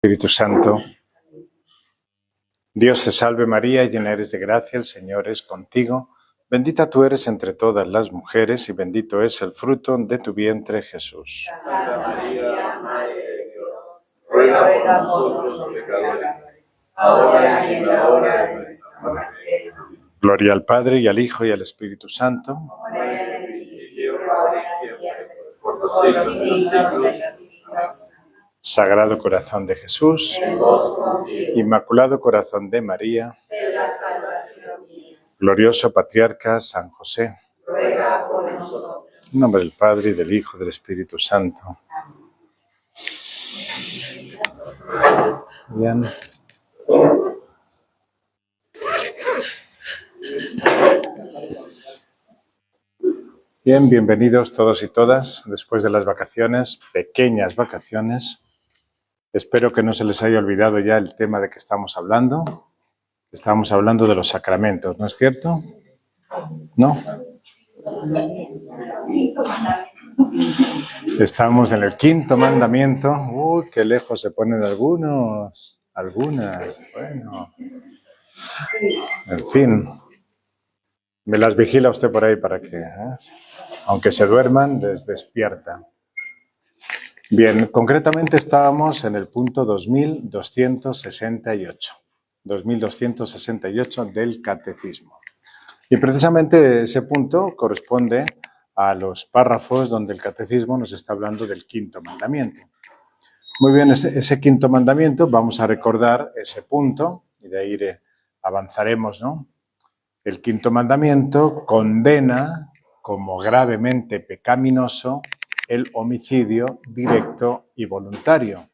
Espíritu Santo, Dios te salve María, llena eres de gracia, el Señor es contigo. Bendita tú eres entre todas las mujeres y bendito es el fruto de tu vientre, Jesús. Santa María, Madre de Dios, ruega por nosotros los pecadores, ahora y en la hora de nuestra muerte. Gloria al Padre, y al Hijo, y al Espíritu Santo. Como era en el principio, ahora y siempre, por los siglos de los siglos. Sagrado Corazón de Jesús, En vos confío, Inmaculado Corazón de María, sé la salvación mía. Glorioso Patriarca San José, Ruega por nosotros. en nombre del Padre, y del Hijo, y del Espíritu Santo. Bien. Bien, bienvenidos todos y todas después de las vacaciones, pequeñas vacaciones. Espero que no se les haya olvidado ya el tema de que estamos hablando. Estamos hablando de los sacramentos, ¿no es cierto? ¿No? Estamos en el quinto mandamiento. Uy, qué lejos se ponen algunas. Bueno. En fin. Me las vigila usted por ahí para que, aunque se duerman, les despierta. Bien, concretamente estábamos en el punto 2268. 2268 del Catecismo. Y precisamente ese punto corresponde a los párrafos donde el Catecismo nos está hablando del quinto mandamiento. Muy bien, ese quinto mandamiento, vamos a recordar ese punto y de ahí avanzaremos, ¿no? El quinto mandamiento condena como gravemente pecaminoso el homicidio directo y voluntario.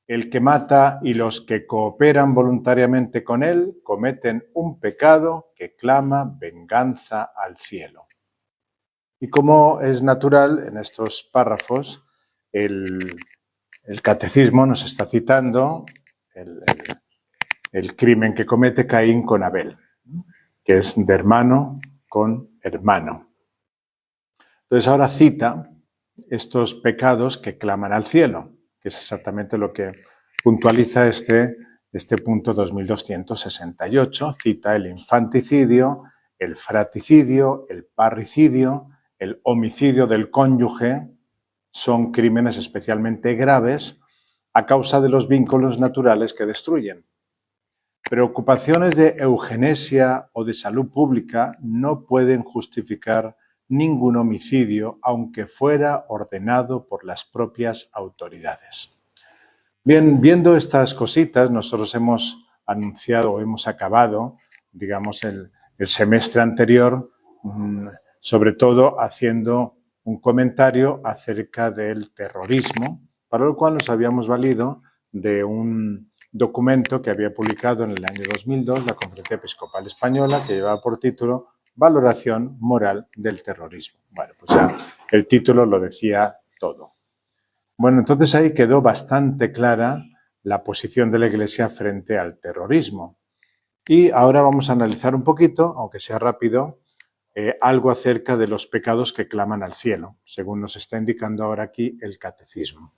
El que mata y los que cooperan voluntariamente con él cometen un pecado que clama venganza al cielo. Y como es natural, en estos párrafos, el Catecismo nos está citando el crimen que comete Caín con Abel, que es de hermano con hermano. Entonces ahora cita estos pecados que claman al cielo, que es exactamente lo que puntualiza este punto 2268. Cita el infanticidio, el fratricidio, el parricidio, el homicidio del cónyuge. Son crímenes especialmente graves a causa de los vínculos naturales que destruyen. Preocupaciones de eugenesia o de salud pública no pueden justificar ningún homicidio, aunque fuera ordenado por las propias autoridades. Bien, viendo estas cositas, nosotros hemos anunciado o hemos acabado, digamos, el semestre anterior, sobre todo haciendo un comentario acerca del terrorismo, para lo cual nos habíamos valido de un documento que había publicado en el año 2002 la Conferencia Episcopal Española, que llevaba por título Valoración moral del terrorismo. Bueno, pues ya el título lo decía todo. Bueno, entonces ahí quedó bastante clara la posición de la Iglesia frente al terrorismo. Y ahora vamos a analizar un poquito, aunque sea rápido, algo acerca de los pecados que claman al cielo, según nos está indicando ahora aquí el Catecismo.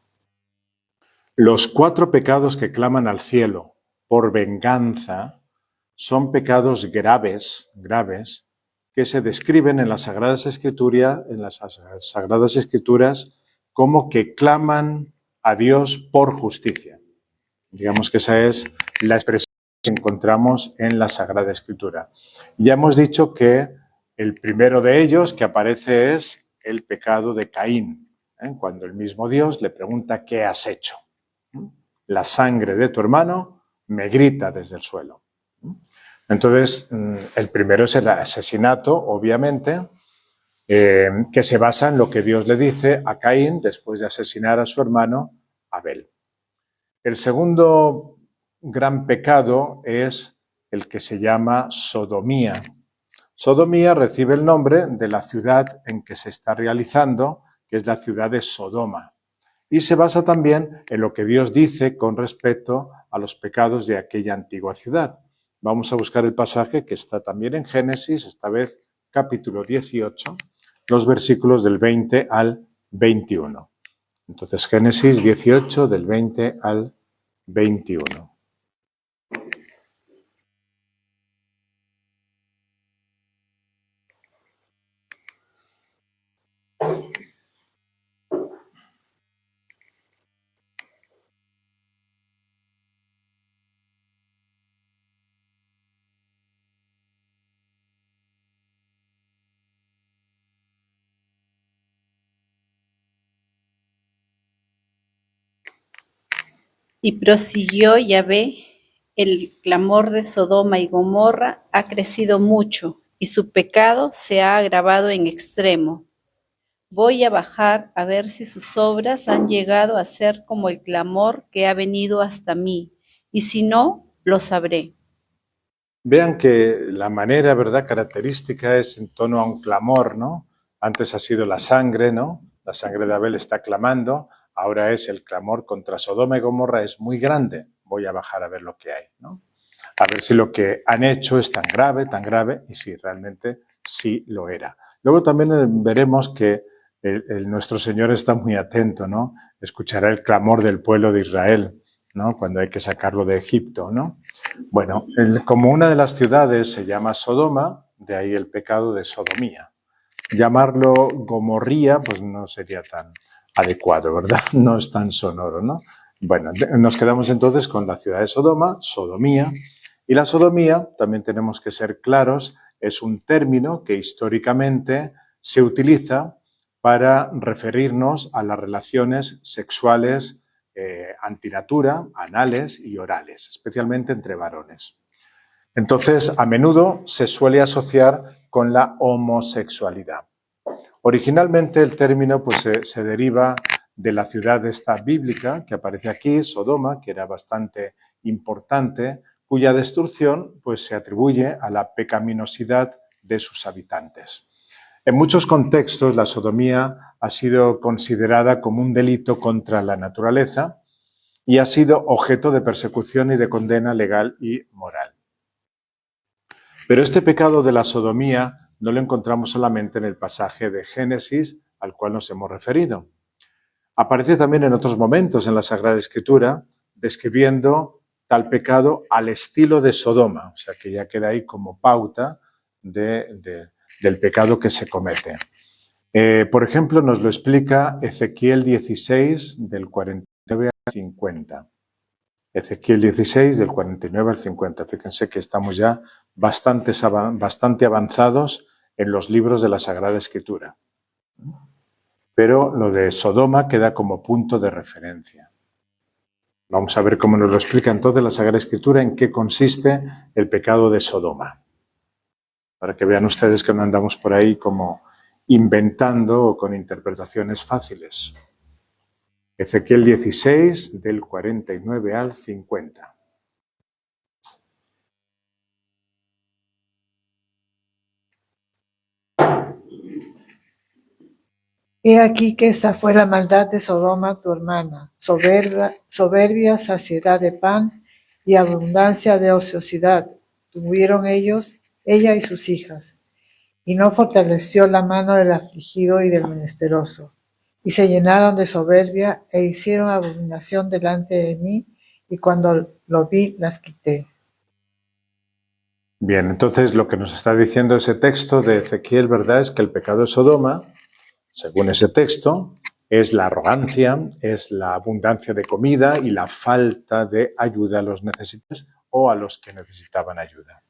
Los 4 pecados que claman al cielo por venganza son pecados graves, que se describen en las Sagradas Escrituras como que claman a Dios por justicia. Digamos que esa es la expresión que encontramos en la Sagrada Escritura. Ya hemos dicho que el primero de ellos que aparece es el pecado de Caín, cuando el mismo Dios le pregunta ¿qué has hecho? La sangre de tu hermano me grita desde el suelo. Entonces, el primero es el asesinato, obviamente, que se basa en lo que Dios le dice a Caín después de asesinar a su hermano Abel. El segundo gran pecado es el que se llama sodomía. Sodomía recibe el nombre de la ciudad en que se está realizando, que es la ciudad de Sodoma. Y se basa también en lo que Dios dice con respecto a los pecados de aquella antigua ciudad. Vamos a buscar el pasaje que está también en Génesis, esta vez capítulo 18, los versículos del 20 al 21. Entonces, Génesis 18, del 20 al 21. Y prosiguió Yahvé: el clamor de Sodoma y Gomorra ha crecido mucho, y su pecado se ha agravado en extremo. Voy a bajar a ver si sus obras han llegado a ser como el clamor que ha venido hasta mí, y si no, lo sabré. Vean que la manera, ¿verdad?, característica es en tono a un clamor, ¿no? Antes ha sido la sangre, ¿no? La sangre de Abel está clamando, ahora es el clamor contra Sodoma y Gomorra, es muy grande. Voy a bajar a ver lo que hay, ¿no? A ver si lo que han hecho es tan grave, y si realmente sí lo era. Luego también veremos que nuestro Señor está muy atento, ¿no? Escuchará el clamor del pueblo de Israel, ¿no? Cuando hay que sacarlo de Egipto, ¿no? Bueno, como una de las ciudades se llama Sodoma, de ahí el pecado de sodomía. Llamarlo Gomorría, pues no sería tan adecuado, ¿verdad? No es tan sonoro, ¿no? Bueno, nos quedamos entonces con la ciudad de Sodoma, sodomía, y la sodomía, también tenemos que ser claros, es un término que históricamente se utiliza para referirnos a las relaciones sexuales antinatura, anales y orales, especialmente entre varones. Entonces, a menudo se suele asociar con la homosexualidad. Originalmente el término pues, se deriva de la ciudad esta bíblica que aparece aquí, Sodoma, que era bastante importante, cuya destrucción pues, se atribuye a la pecaminosidad de sus habitantes. En muchos contextos, la sodomía ha sido considerada como un delito contra la naturaleza y ha sido objeto de persecución y de condena legal y moral. Pero este pecado de la sodomía no lo encontramos solamente en el pasaje de Génesis al cual nos hemos referido. Aparece también en otros momentos en la Sagrada Escritura describiendo tal pecado al estilo de Sodoma, o sea que ya queda ahí como pauta del pecado que se comete. Por ejemplo, nos lo explica Ezequiel 16, del 49 al 50. Ezequiel 16, del 49 al 50. Fíjense que estamos ya bastante avanzados en los libros de la Sagrada Escritura. Pero lo de Sodoma queda como punto de referencia. Vamos a ver cómo nos lo explica entonces la Sagrada Escritura, en qué consiste el pecado de Sodoma. Para que vean ustedes que no andamos por ahí como inventando o con interpretaciones fáciles. Ezequiel 16, del 49 al 50. He aquí que esta fue la maldad de Sodoma tu hermana, soberbia, saciedad de pan y abundancia de ociosidad. Tuvieron ella y sus hijas, y no fortaleció la mano del afligido y del menesteroso. Y se llenaron de soberbia e hicieron abominación delante de mí, y cuando lo vi, las quité. Bien, entonces lo que nos está diciendo ese texto de Ezequiel, ¿verdad?, es que el pecado de Sodoma, según ese texto, es la arrogancia, es la abundancia de comida y la falta de ayuda a los necesitados o a los que necesitaban ayuda.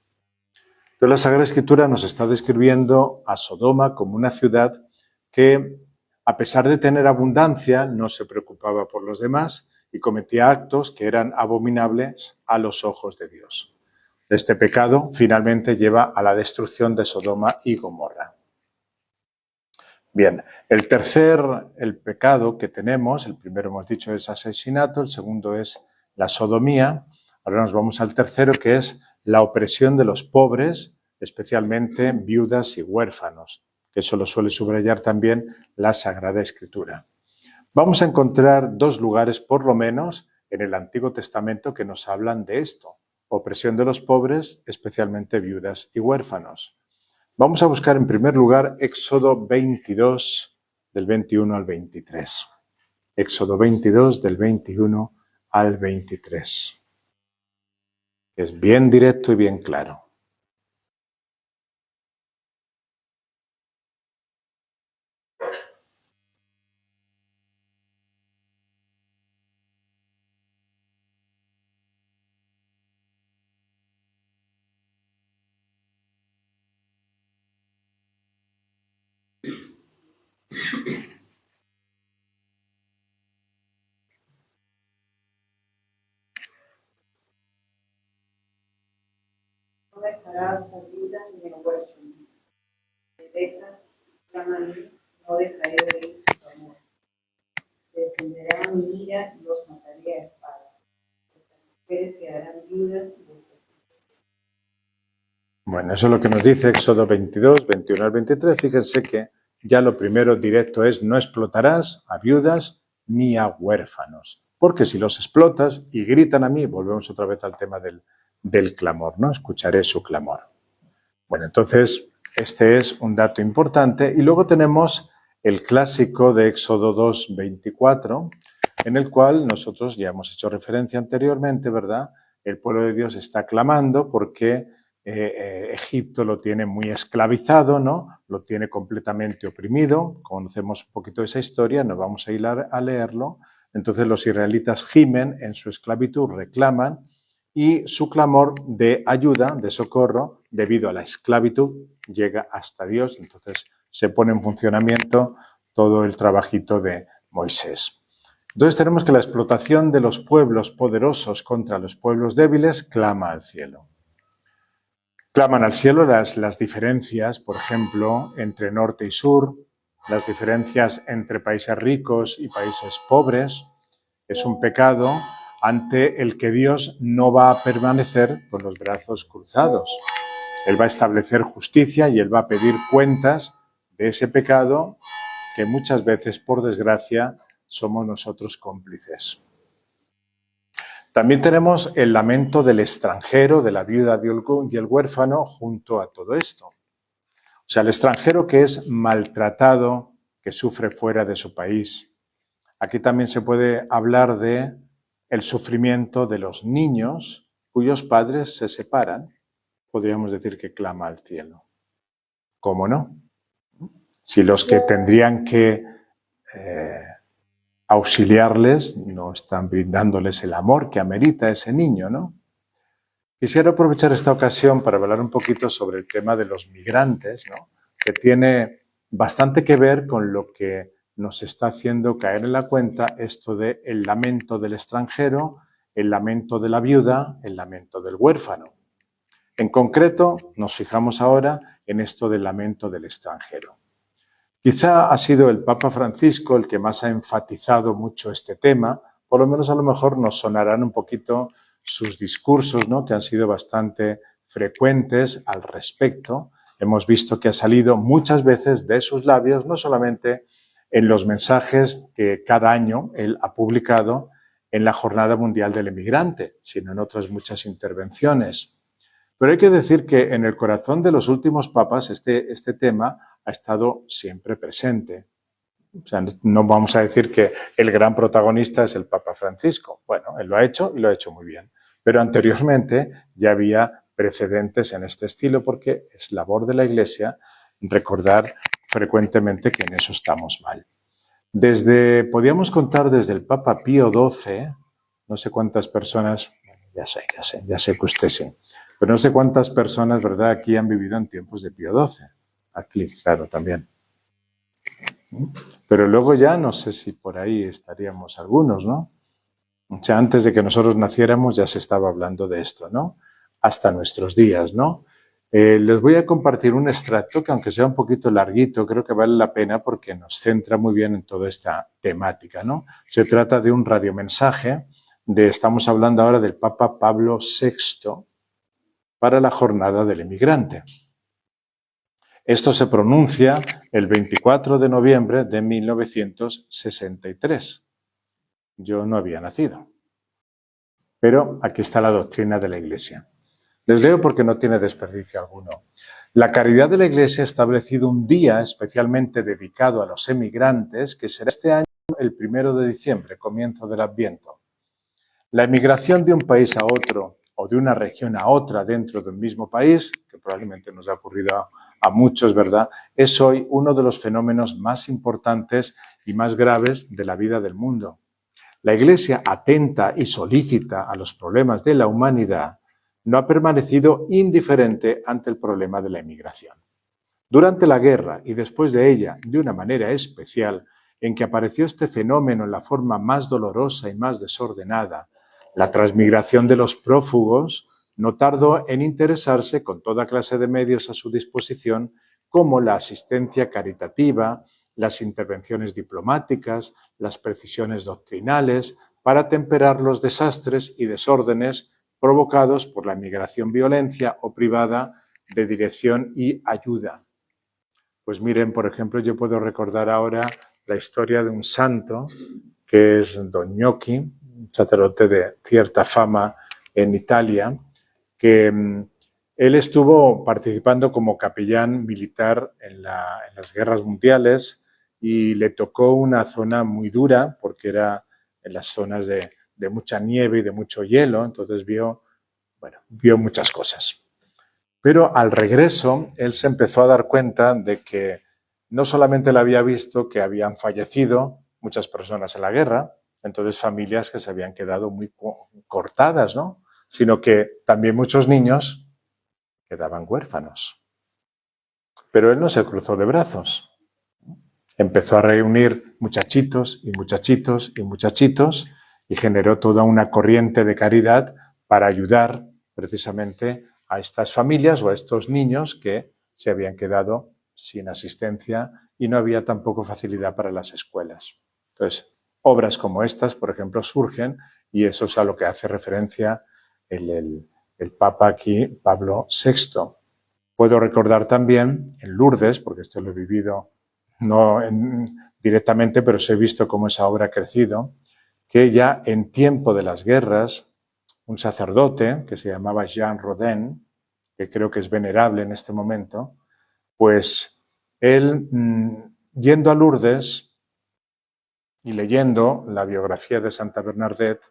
Entonces la Sagrada Escritura nos está describiendo a Sodoma como una ciudad que, a pesar de tener abundancia, no se preocupaba por los demás y cometía actos que eran abominables a los ojos de Dios. Este pecado finalmente lleva a la destrucción de Sodoma y Gomorra. Bien, el pecado que tenemos, el primero hemos dicho es asesinato, el segundo es la sodomía. Ahora nos vamos al tercero, que es la opresión de los pobres, especialmente viudas y huérfanos, que eso lo suele subrayar también la Sagrada Escritura. Vamos a encontrar dos lugares, por lo menos, en el Antiguo Testamento que nos hablan de esto. Opresión de los pobres, especialmente viudas y huérfanos. Vamos a buscar en primer lugar Éxodo 22, del 21 al 23. Éxodo 22, del 21 al 23. Es bien directo y bien claro. No dejarás ayuda ni el huérfano. Me dejas, clama a mí, no dejaré de oír su clamor. Se defenderá mi ira y los mataré a espada. Estas mujeres quedarán viudas y vuestros hijos. Bueno, eso es lo que nos dice Éxodo 22, 21 al 23. Fíjense que ya lo primero directo es: no explotarás a viudas ni a huérfanos. Porque si los explotas y gritan a mí, volvemos otra vez al tema del clamor, ¿no? Escucharé su clamor. Bueno, entonces este es un dato importante. Y luego tenemos el clásico de Éxodo 2, 24, en el cual nosotros ya hemos hecho referencia anteriormente, ¿verdad? El pueblo de Dios está clamando porque Egipto lo tiene muy esclavizado, ¿no? Lo tiene completamente oprimido. Conocemos un poquito de esa historia, nos vamos a ir a leerlo. Entonces los israelitas gimen en su esclavitud, reclaman, y su clamor de ayuda, de socorro, debido a la esclavitud, llega hasta Dios. Entonces se pone en funcionamiento todo el trabajito de Moisés. Entonces tenemos que la explotación de los pueblos poderosos contra los pueblos débiles clama al cielo. Claman al cielo las diferencias, por ejemplo, entre norte y sur, las diferencias entre países ricos y países pobres. Es un pecado ante el que Dios no va a permanecer con los brazos cruzados. Él va a establecer justicia y Él va a pedir cuentas de ese pecado que muchas veces, por desgracia, somos nosotros cómplices. También tenemos el lamento del extranjero, de la viuda y el huérfano junto a todo esto. O sea, el extranjero que es maltratado, que sufre fuera de su país. Aquí también se puede hablar de el sufrimiento de los niños cuyos padres se separan. Podríamos decir que clama al cielo. ¿Cómo no? Si los que tendrían que auxiliarles no están brindándoles el amor que amerita ese niño, ¿no? Quisiera aprovechar esta ocasión para hablar un poquito sobre el tema de los migrantes, ¿no? Que tiene bastante que ver con lo que nos está haciendo caer en la cuenta esto de el lamento del extranjero, el lamento de la viuda, el lamento del huérfano. En concreto, nos fijamos ahora en esto del lamento del extranjero. Quizá ha sido el Papa Francisco el que más ha enfatizado mucho este tema, por lo menos a lo mejor nos sonarán un poquito sus discursos, ¿no? Que han sido bastante frecuentes al respecto. Hemos visto que ha salido muchas veces de sus labios, no solamente en los mensajes que cada año él ha publicado en la Jornada Mundial del Emigrante, sino en otras muchas intervenciones. Pero hay que decir que en el corazón de los últimos papas este tema ha estado siempre presente. O sea, no vamos a decir que el gran protagonista es el Papa Francisco. Bueno, él lo ha hecho y lo ha hecho muy bien. Pero anteriormente ya había precedentes en este estilo porque es labor de la Iglesia recordar frecuentemente que en eso estamos mal. Podríamos contar desde el Papa Pío XII, no sé cuántas personas, ya sé que usted sí, pero no sé cuántas personas, ¿verdad?, aquí han vivido en tiempos de Pío XII. Aquí, claro, también. Pero luego ya no sé si por ahí estaríamos algunos, ¿no? O sea, antes de que nosotros naciéramos ya se estaba hablando de esto, ¿no? Hasta nuestros días, ¿no? Les voy a compartir un extracto que, aunque sea un poquito larguito, creo que vale la pena porque nos centra muy bien en toda esta temática, ¿no? Se trata de un radiomensaje estamos hablando ahora del Papa Pablo VI para la Jornada del Emigrante. Esto se pronuncia el 24 de noviembre de 1963. Yo no había nacido. Pero aquí está la doctrina de la Iglesia. Les leo porque no tiene desperdicio alguno. La caridad de la Iglesia ha establecido un día especialmente dedicado a los emigrantes, que será este año el 1 de diciembre, comienzo del Adviento. La emigración de un país a otro o de una región a otra dentro de un mismo país, que probablemente nos ha ocurrido a muchos, ¿verdad?, es hoy uno de los fenómenos más importantes y más graves de la vida del mundo. La Iglesia, atenta y solícita a los problemas de la humanidad, no ha permanecido indiferente ante el problema de la emigración. Durante la guerra y después de ella, de una manera especial, en que apareció este fenómeno en la forma más dolorosa y más desordenada, la transmigración de los prófugos, no tardó en interesarse con toda clase de medios a su disposición, como la asistencia caritativa, las intervenciones diplomáticas, las precisiones doctrinales, para temperar los desastres y desórdenes provocados por la migración violencia o privada de dirección y ayuda. Pues miren, por ejemplo, yo puedo recordar ahora la historia de un santo que es Don Gnocchi, un sacerdote de cierta fama en Italia, que él estuvo participando como capellán militar en las guerras mundiales y le tocó una zona muy dura porque era en las zonas de mucha nieve y de mucho hielo, entonces vio muchas cosas. Pero al regreso, él se empezó a dar cuenta de que no solamente le había visto que habían fallecido muchas personas en la guerra, entonces familias que se habían quedado muy cortadas, ¿no?, sino que también muchos niños quedaban huérfanos. Pero él no se cruzó de brazos. Empezó a reunir muchachitos y muchachitos y muchachitos y generó toda una corriente de caridad para ayudar precisamente a estas familias o a estos niños que se habían quedado sin asistencia y no había tampoco facilidad para las escuelas. Entonces, obras como estas, por ejemplo, surgen y eso es a lo que hace referencia el Papa aquí, Pablo VI. Puedo recordar también en Lourdes, porque esto lo he vivido no directamente, pero sí he visto cómo esa obra ha crecido, que ya en tiempo de las guerras, un sacerdote que se llamaba Jean Rodin, que creo que es venerable en este momento, pues él, yendo a Lourdes y leyendo la biografía de Santa Bernadette,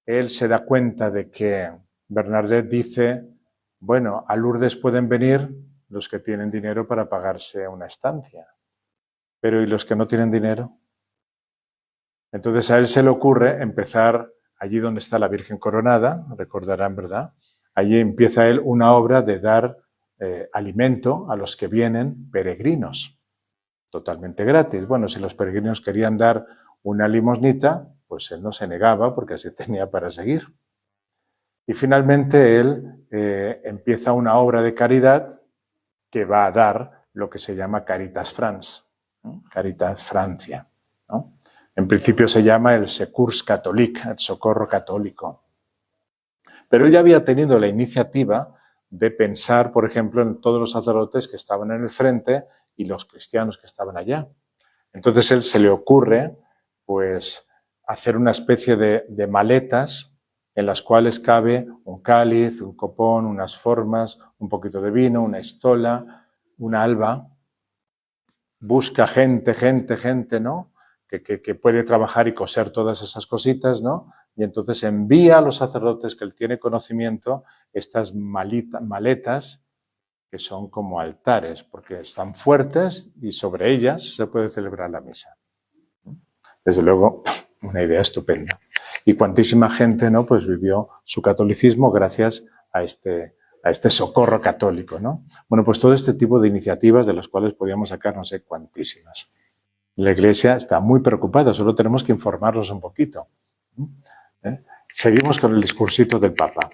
él se da cuenta de que Bernadette dice, bueno, a Lourdes pueden venir los que tienen dinero para pagarse una estancia, pero ¿y los que no tienen dinero? Entonces a él se le ocurre empezar allí donde está la Virgen coronada, recordarán, ¿verdad? Allí empieza él una obra de dar alimento a los que vienen peregrinos, totalmente gratis. Bueno, si los peregrinos querían dar una limosnita, pues él no se negaba porque así tenía para seguir. Y finalmente él empieza una obra de caridad que va a dar lo que se llama Caritas France, ¿no? Caritas Francia, ¿no? En principio se llama el Secours Catholique, el socorro católico. Pero él ya había tenido la iniciativa de pensar, por ejemplo, en todos los sacerdotes que estaban en el frente y los cristianos que estaban allá. Entonces él se le ocurre, pues, hacer una especie de maletas en las cuales cabe un cáliz, un copón, unas formas, un poquito de vino, una estola, una alba. Busca gente, ¿no?, que puede trabajar y coser todas esas cositas, ¿no? Y entonces envía a los sacerdotes que él tiene conocimiento estas maletas que son como altares, porque están fuertes y sobre ellas se puede celebrar la misa. Desde luego, una idea estupenda. Y cuantísima gente, ¿no?, pues vivió su catolicismo gracias a este socorro católico, ¿no? Bueno, pues todo este tipo de iniciativas de las cuales podíamos sacar no sé cuantísimas. La Iglesia está muy preocupada, solo tenemos que informarnos un poquito. Seguimos con el discursito del Papa.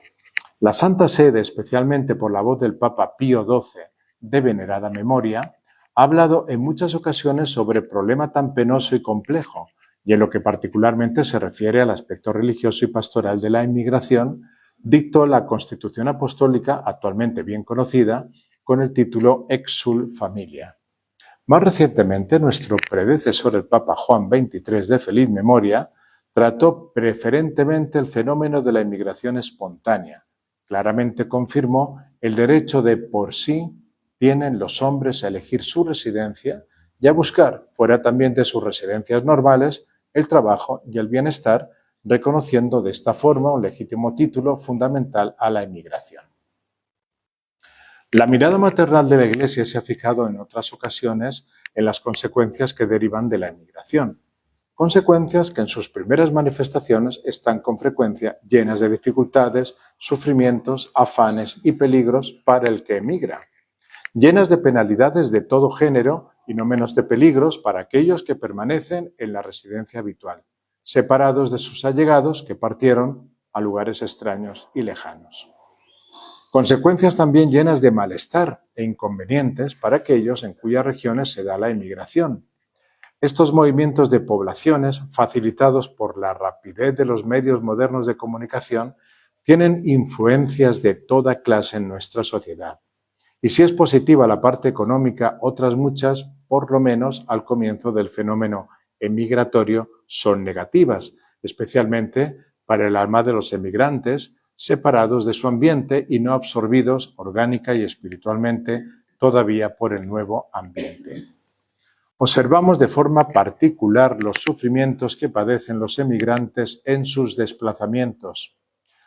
La Santa Sede, especialmente por la voz del Papa Pío XII, de venerada memoria, ha hablado en muchas ocasiones sobre el problema tan penoso y complejo, y en lo que particularmente se refiere al aspecto religioso y pastoral de la inmigración, dictó la Constitución Apostólica, actualmente bien conocida, con el título Exsul Familia. Más recientemente, nuestro predecesor, el Papa Juan XXIII de feliz memoria, trató preferentemente el fenómeno de la inmigración espontánea. Claramente confirmó el derecho de por sí tienen los hombres a elegir su residencia y a buscar, fuera también de sus residencias normales, el trabajo y el bienestar reconociendo de esta forma un legítimo título fundamental a la emigración. La mirada maternal de la Iglesia se ha fijado en otras ocasiones en las consecuencias que derivan de la emigración, consecuencias que en sus primeras manifestaciones están con frecuencia llenas de dificultades, sufrimientos, afanes y peligros para el que emigra, llenas de penalidades de todo género y no menos de peligros para aquellos que permanecen en la residencia habitual, separados de sus allegados que partieron a lugares extraños y lejanos. Consecuencias también llenas de malestar e inconvenientes para aquellos en cuyas regiones se da la emigración. Estos movimientos de poblaciones, facilitados por la rapidez de los medios modernos de comunicación, tienen influencias de toda clase en nuestra sociedad. Y si es positiva la parte económica, otras muchas, por lo menos al comienzo del fenómeno emigratorio, son negativas, especialmente para el alma de los emigrantes, separados de su ambiente y no absorbidos orgánica y espiritualmente todavía por el nuevo ambiente. Observamos de forma particular los sufrimientos que padecen los emigrantes en sus desplazamientos.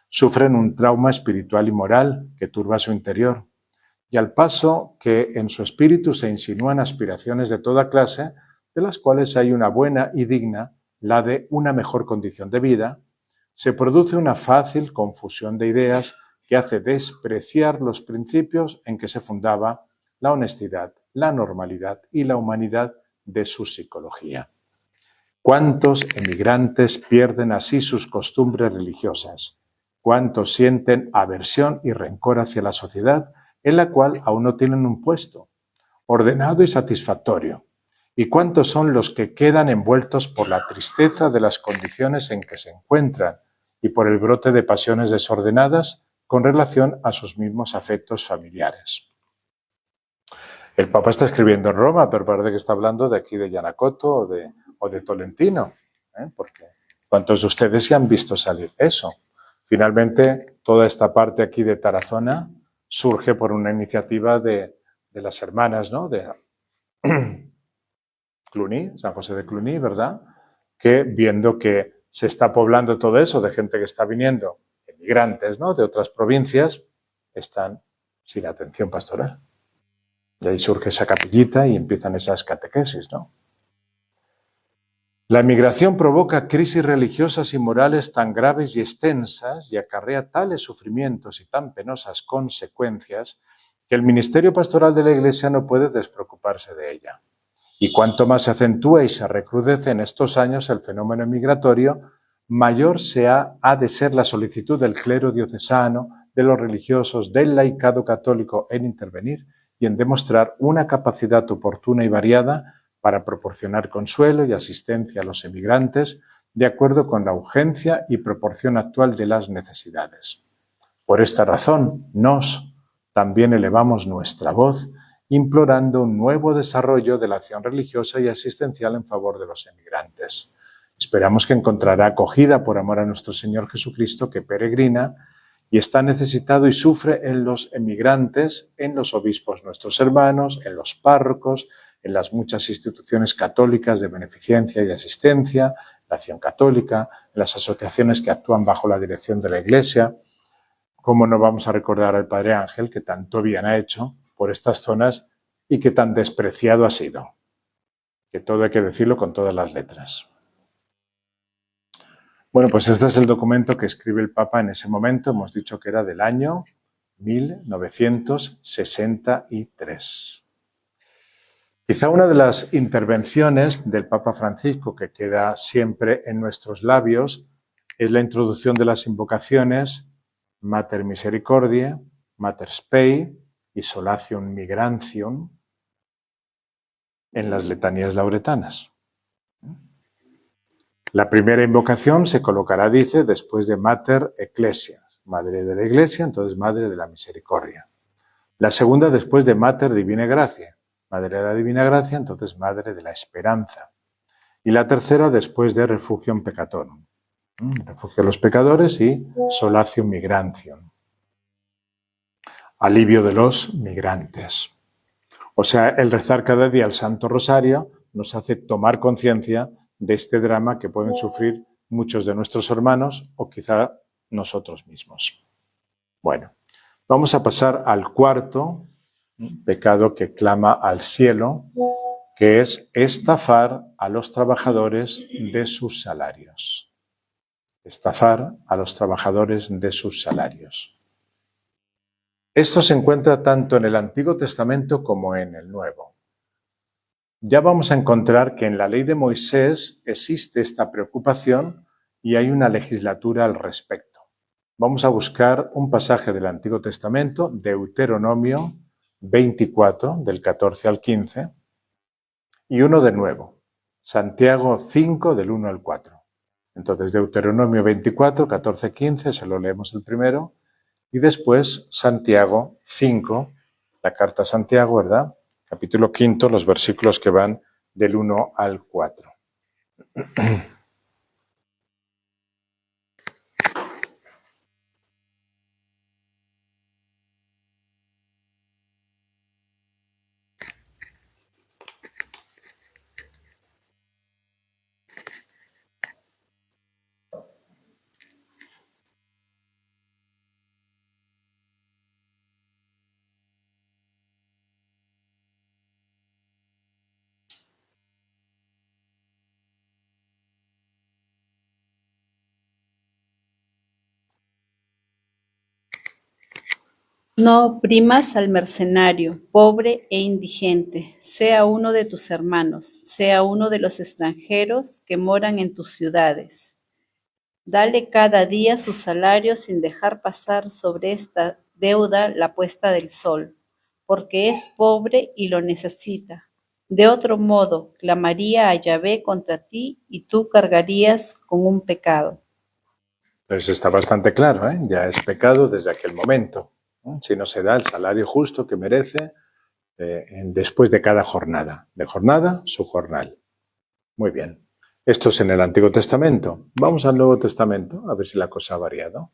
Sufren un trauma espiritual y moral que turba su interior, y al paso que en su espíritu se insinúan aspiraciones de toda clase, de las cuales hay una buena y digna, la de una mejor condición de vida, se produce una fácil confusión de ideas que hace despreciar los principios en que se fundaba la honestidad, la normalidad y la humanidad de su psicología. ¿Cuántos emigrantes pierden así sus costumbres religiosas? ¿Cuántos sienten aversión y rencor hacia la sociedad en la cual aún no tienen un puesto ordenado y satisfactorio? ¿Y cuántos son los que quedan envueltos por la tristeza de las condiciones en que se encuentran y por el brote de pasiones desordenadas con relación a sus mismos afectos familiares? El Papa está escribiendo en Roma, pero parece que está hablando de aquí de Yanacoto o de Tolentino, porque ¿cuántos de ustedes se han visto salir eso? Finalmente, toda esta parte aquí de Tarazona surge por una iniciativa de las hermanas, ¿no? De Cluny, San José de Cluny, ¿verdad? Que viendo que se está poblando todo eso de gente que está viniendo, emigrantes, ¿no? De otras provincias, están sin atención pastoral. Y ahí surge esa capillita y empiezan esas catequesis, ¿no? La emigración provoca crisis religiosas y morales tan graves y extensas y acarrea tales sufrimientos y tan penosas consecuencias que el ministerio pastoral de la Iglesia no puede despreocuparse de ella. Y cuanto más se acentúa y se recrudece en estos años el fenómeno migratorio, mayor ha de ser la solicitud del clero diocesano, de los religiosos, del laicado católico en intervenir y en demostrar una capacidad oportuna y variada para proporcionar consuelo y asistencia a los emigrantes de acuerdo con la urgencia y proporción actual de las necesidades. Por esta razón, también elevamos nuestra voz implorando un nuevo desarrollo de la acción religiosa y asistencial en favor de los emigrantes. Esperamos que encontrará acogida por amor a nuestro Señor Jesucristo, que peregrina y está necesitado y sufre en los emigrantes, en los obispos nuestros hermanos, en los párrocos, en las muchas instituciones católicas de beneficencia y asistencia, la Acción Católica, en las asociaciones que actúan bajo la dirección de la Iglesia. ¿Cómo no vamos a recordar al Padre Ángel, que tanto bien ha hecho por estas zonas y que tan despreciado ha sido? Que todo hay que decirlo con todas las letras. Bueno, pues este es el documento que escribe el Papa en ese momento. Hemos dicho que era del año 1963. Quizá una de las intervenciones del Papa Francisco que queda siempre en nuestros labios es la introducción de las invocaciones Mater Misericordiae, Mater Spei y Solatium Migrantium en las letanías lauretanas. La primera invocación se colocará, dice, después de Mater Ecclesias, Madre de la Iglesia, entonces Madre de la Misericordia. La segunda después de Mater Divinae Gratiae, Madre de la Divina Gracia, entonces Madre de la Esperanza. Y la tercera después de Refugium Peccatorum, refugio de los pecadores, y Solatium Migrantium, alivio de los migrantes. O sea, el rezar cada día el Santo Rosario nos hace tomar conciencia de este drama que pueden sufrir muchos de nuestros hermanos o quizá nosotros mismos. Bueno, vamos a pasar al cuarto pecado que clama al cielo, que es estafar a los trabajadores de sus salarios. Estafar a los trabajadores de sus salarios. Esto se encuentra tanto en el Antiguo Testamento como en el Nuevo. Ya vamos a encontrar que en la ley de Moisés existe esta preocupación y hay una legislatura al respecto. Vamos a buscar un pasaje del Antiguo Testamento, Deuteronomio 24, del 14 al 15, y uno de Nuevo, Santiago 5, del 1 al 4. Entonces, Deuteronomio 24, 14, 15, se lo leemos el primero, y después Santiago 5, la carta a Santiago, ¿verdad? Capítulo 5, los versículos que van del 1 al 4. No oprimas al mercenario, pobre e indigente, sea uno de tus hermanos, sea uno de los extranjeros que moran en tus ciudades. Dale cada día su salario sin dejar pasar sobre esta deuda la puesta del sol, porque es pobre y lo necesita. De otro modo, clamaría a Yahvé contra ti y tú cargarías con un pecado. Pues está bastante claro, ¿eh? Ya es pecado desde aquel momento. Si no se da el salario justo que merece después de cada jornada. De jornada, su jornal. Muy bien. Esto es en el Antiguo Testamento. Vamos al Nuevo Testamento, a ver si la cosa ha variado.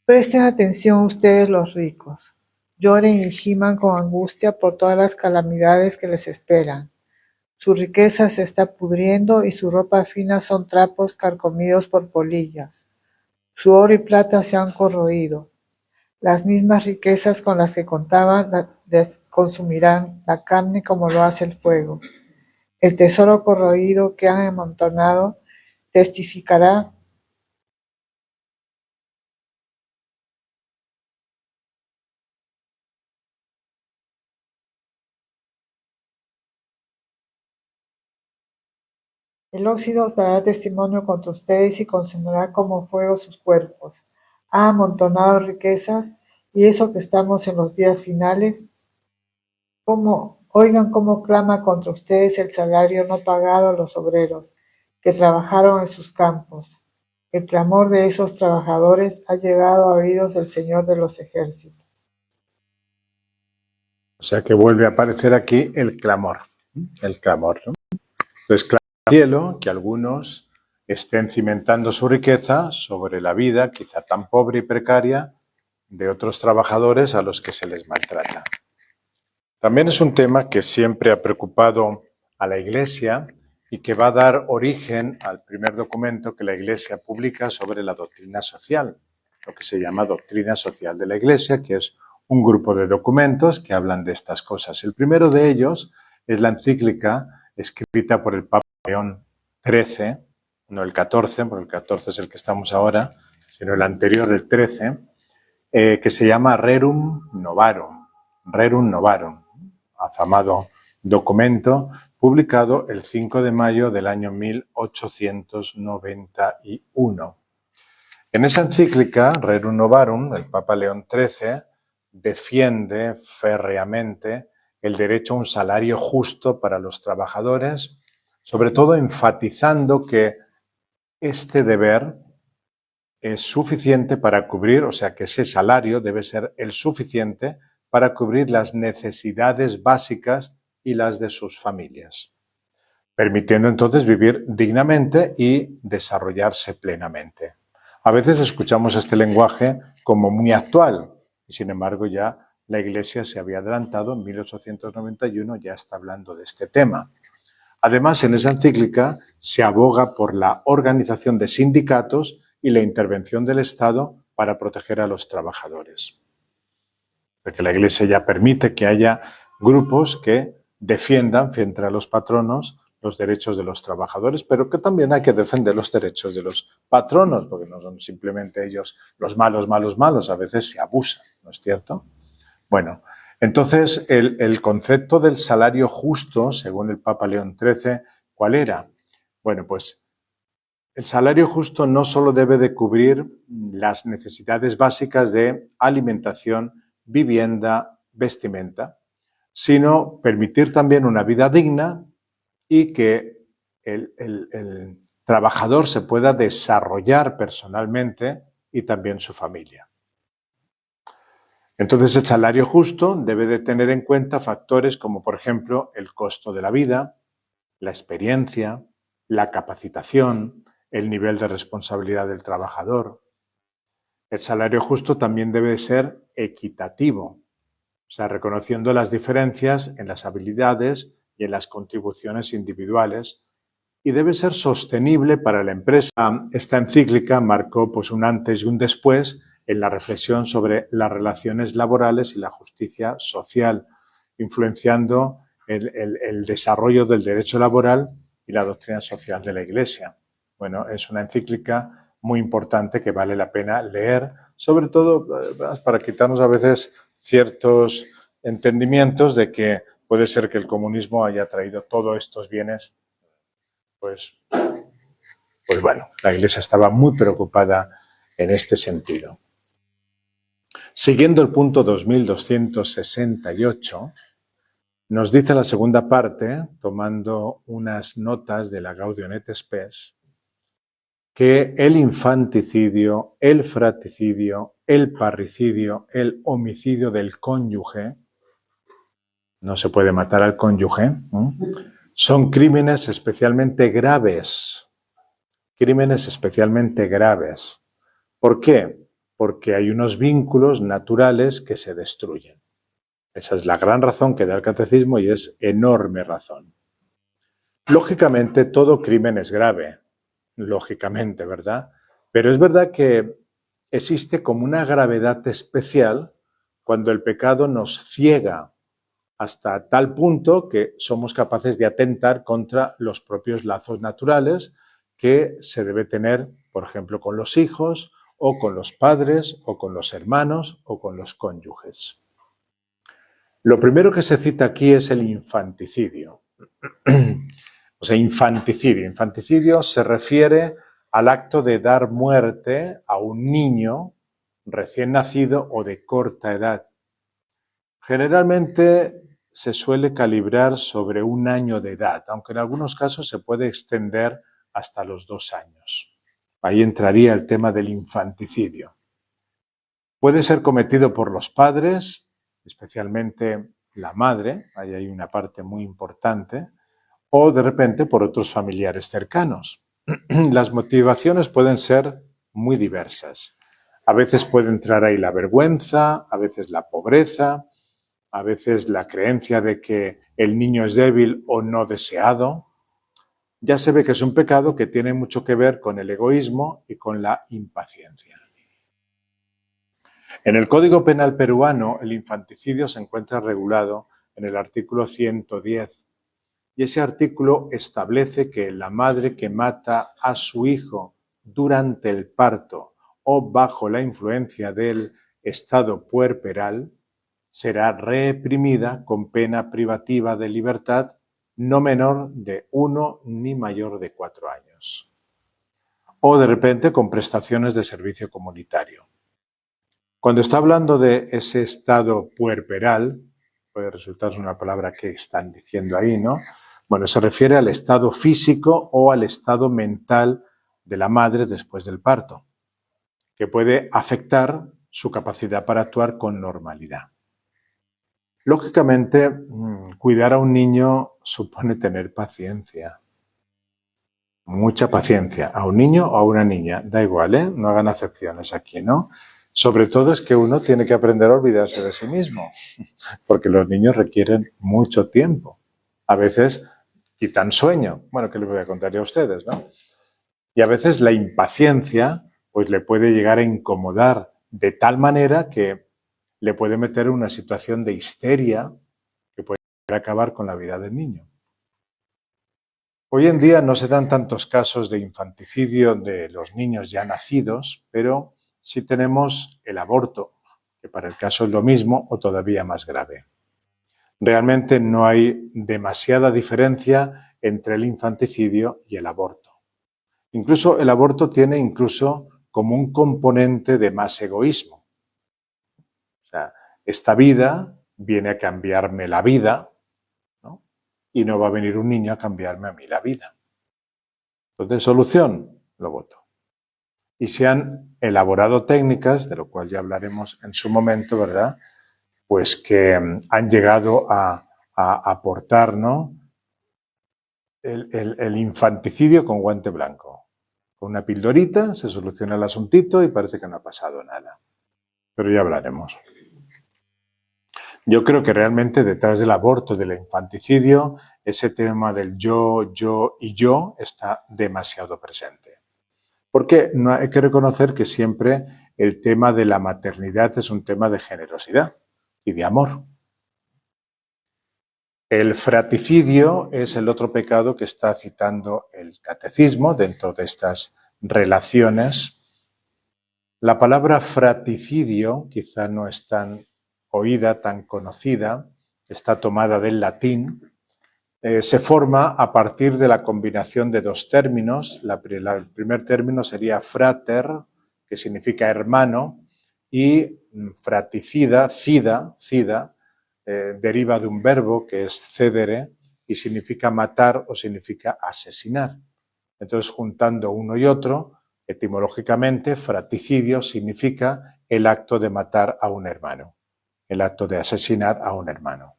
Presten atención ustedes los ricos. Lloren y giman con angustia por todas las calamidades que les esperan. Su riqueza se está pudriendo y su ropa fina son trapos carcomidos por polillas. Su oro y plata se han corroído. Las mismas riquezas con las que contaban les consumirán la carne como lo hace el fuego. El tesoro corroído que han amontonado testificará el óxido dará testimonio contra ustedes y consumirá como fuego sus cuerpos. Ha amontonado riquezas, y eso que estamos en los días finales. Oigan cómo clama contra ustedes el salario no pagado a los obreros que trabajaron en sus campos. El clamor de esos trabajadores ha llegado a oídos del Señor de los ejércitos. O sea que vuelve a aparecer aquí el clamor. El clamor, ¿no? Entonces, clama al cielo que algunos estén cimentando su riqueza sobre la vida, quizá tan pobre y precaria, de otros trabajadores a los que se les maltrata. También es un tema que siempre ha preocupado a la Iglesia y que va a dar origen al primer documento que la Iglesia publica sobre la doctrina social, lo que se llama Doctrina Social de la Iglesia, que es un grupo de documentos que hablan de estas cosas. El primero de ellos es la encíclica escrita por el Papa León XIII, no el XIV, porque el XIV es el que estamos ahora, sino el anterior, el XIII, que se llama Rerum Novarum. Rerum Novarum, afamado documento publicado el 5 de mayo del año 1891. En esa encíclica, Rerum Novarum, el Papa León XIII defiende férreamente el derecho a un salario justo para los trabajadores, sobre todo enfatizando que este deber es suficiente para cubrir, o sea que ese salario debe ser el suficiente para cubrir las necesidades básicas y las de sus familias, permitiendo entonces vivir dignamente y desarrollarse plenamente. A veces escuchamos este lenguaje como muy actual y sin embargo ya la Iglesia se había adelantado, en 1891 ya está hablando de este tema. Además, en esa encíclica se aboga por la organización de sindicatos y la intervención del Estado para proteger a los trabajadores. Porque la Iglesia ya permite que haya grupos que defiendan frente a los patronos los derechos de los trabajadores, pero que también hay que defender los derechos de los patronos, porque no son simplemente ellos los malos, malos, malos, a veces se abusa, ¿no es cierto? Bueno, entonces el concepto del salario justo, según el Papa León XIII, ¿cuál era? Bueno, pues el salario justo no solo debe de cubrir las necesidades básicas de alimentación, vivienda, vestimenta, sino permitir también una vida digna y que el trabajador se pueda desarrollar personalmente y también su familia. Entonces, el salario justo debe de tener en cuenta factores como, por ejemplo, el costo de la vida, la experiencia, la capacitación, el nivel de responsabilidad del trabajador. El salario justo también debe ser equitativo, o sea, reconociendo las diferencias en las habilidades y en las contribuciones individuales, y debe ser sostenible para la empresa. Esta encíclica marcó pues, un antes y un después en la reflexión sobre las relaciones laborales y la justicia social, influenciando el desarrollo del derecho laboral y la doctrina social de la Iglesia. Bueno, es una encíclica muy importante que vale la pena leer, sobre todo para quitarnos a veces ciertos entendimientos de que puede ser que el comunismo haya traído todos estos bienes. Pues bueno, la Iglesia estaba muy preocupada en este sentido. Siguiendo el punto 2268, nos dice la segunda parte, tomando unas notas de la Gaudium et Spes, que el infanticidio, el fratricidio, el parricidio, el homicidio del cónyuge, no se puede matar al cónyuge, ¿no? Son crímenes especialmente graves. Crímenes especialmente graves. ¿Por qué? Porque hay unos vínculos naturales que se destruyen. Esa es la gran razón que da el catecismo y es enorme razón. Lógicamente, todo crimen es grave. Lógicamente, ¿verdad? Pero es verdad que existe como una gravedad especial cuando el pecado nos ciega hasta tal punto que somos capaces de atentar contra los propios lazos naturales que se debe tener, por ejemplo, con los hijos, o con los padres, o con los hermanos, o con los cónyuges. Lo primero que se cita aquí es el infanticidio. O sea, infanticidio. Infanticidio se refiere al acto de dar muerte a un niño recién nacido o de corta edad. Generalmente se suele calibrar sobre 1 año de edad, aunque en algunos casos se puede extender hasta los 2 años. Ahí entraría el tema del infanticidio. Puede ser cometido por los padres, especialmente la madre, ahí hay una parte muy importante, o de repente por otros familiares cercanos. Las motivaciones pueden ser muy diversas. A veces puede entrar ahí la vergüenza, a veces la pobreza, a veces la creencia de que el niño es débil o no deseado. Ya se ve que es un pecado que tiene mucho que ver con el egoísmo y con la impaciencia. En el Código Penal peruano, el infanticidio se encuentra regulado en el artículo 110. Y ese artículo establece que la madre que mata a su hijo durante el parto o bajo la influencia del estado puerperal será reprimida con pena privativa de libertad no menor de 1 ni mayor de 4 años. O de repente con prestaciones de servicio comunitario. Cuando está hablando de ese estado puerperal, puede resultar una palabra que están diciendo ahí, ¿no? Bueno, se refiere al estado físico o al estado mental de la madre después del parto, que puede afectar su capacidad para actuar con normalidad. Lógicamente, cuidar a un niño supone tener paciencia. Mucha paciencia. A un niño o a una niña, da igual, ¿eh? No hagan acepciones aquí, ¿no? Sobre todo es que uno tiene que aprender a olvidarse de sí mismo, porque los niños requieren mucho tiempo. A veces quitan sueño. Bueno, ¿qué les voy a contar yo a ustedes, no? Y a veces la impaciencia pues le puede llegar a incomodar de tal manera que le puede meter en una situación de histeria que puede acabar con la vida del niño. Hoy en día no se dan tantos casos de infanticidio de los niños ya nacidos, pero sí tenemos el aborto, que para el caso es lo mismo o todavía más grave. Realmente no hay demasiada diferencia entre el infanticidio y el aborto. Incluso el aborto tiene como un componente de más egoísmo. O sea, esta vida viene a cambiarme la vida, ¿no? Y no va a venir un niño a cambiarme a mí la vida. Entonces, solución, lo voto. Y se han elaborado técnicas, de lo cual ya hablaremos en su momento, ¿verdad? Pues que han llegado a aportar, ¿no? El infanticidio con guante blanco. Con una pildorita se soluciona el asuntito y parece que no ha pasado nada. Pero ya hablaremos. Yo creo que realmente detrás del aborto, del infanticidio, ese tema del yo y yo está demasiado presente. Porque no hay que reconocer que siempre el tema de la maternidad es un tema de generosidad y de amor. El fratricidio es el otro pecado que está citando el catecismo dentro de estas relaciones. La palabra fratricidio quizá no es tan oída, tan conocida, está tomada del latín. Se forma a partir de la combinación de dos términos. El primer término sería frater, que significa hermano, y fratricida, cida, deriva de un verbo que es cedere y significa matar o significa asesinar. Entonces, juntando uno y otro, etimológicamente, fratricidio significa el acto de matar a un hermano, el acto de asesinar a un hermano.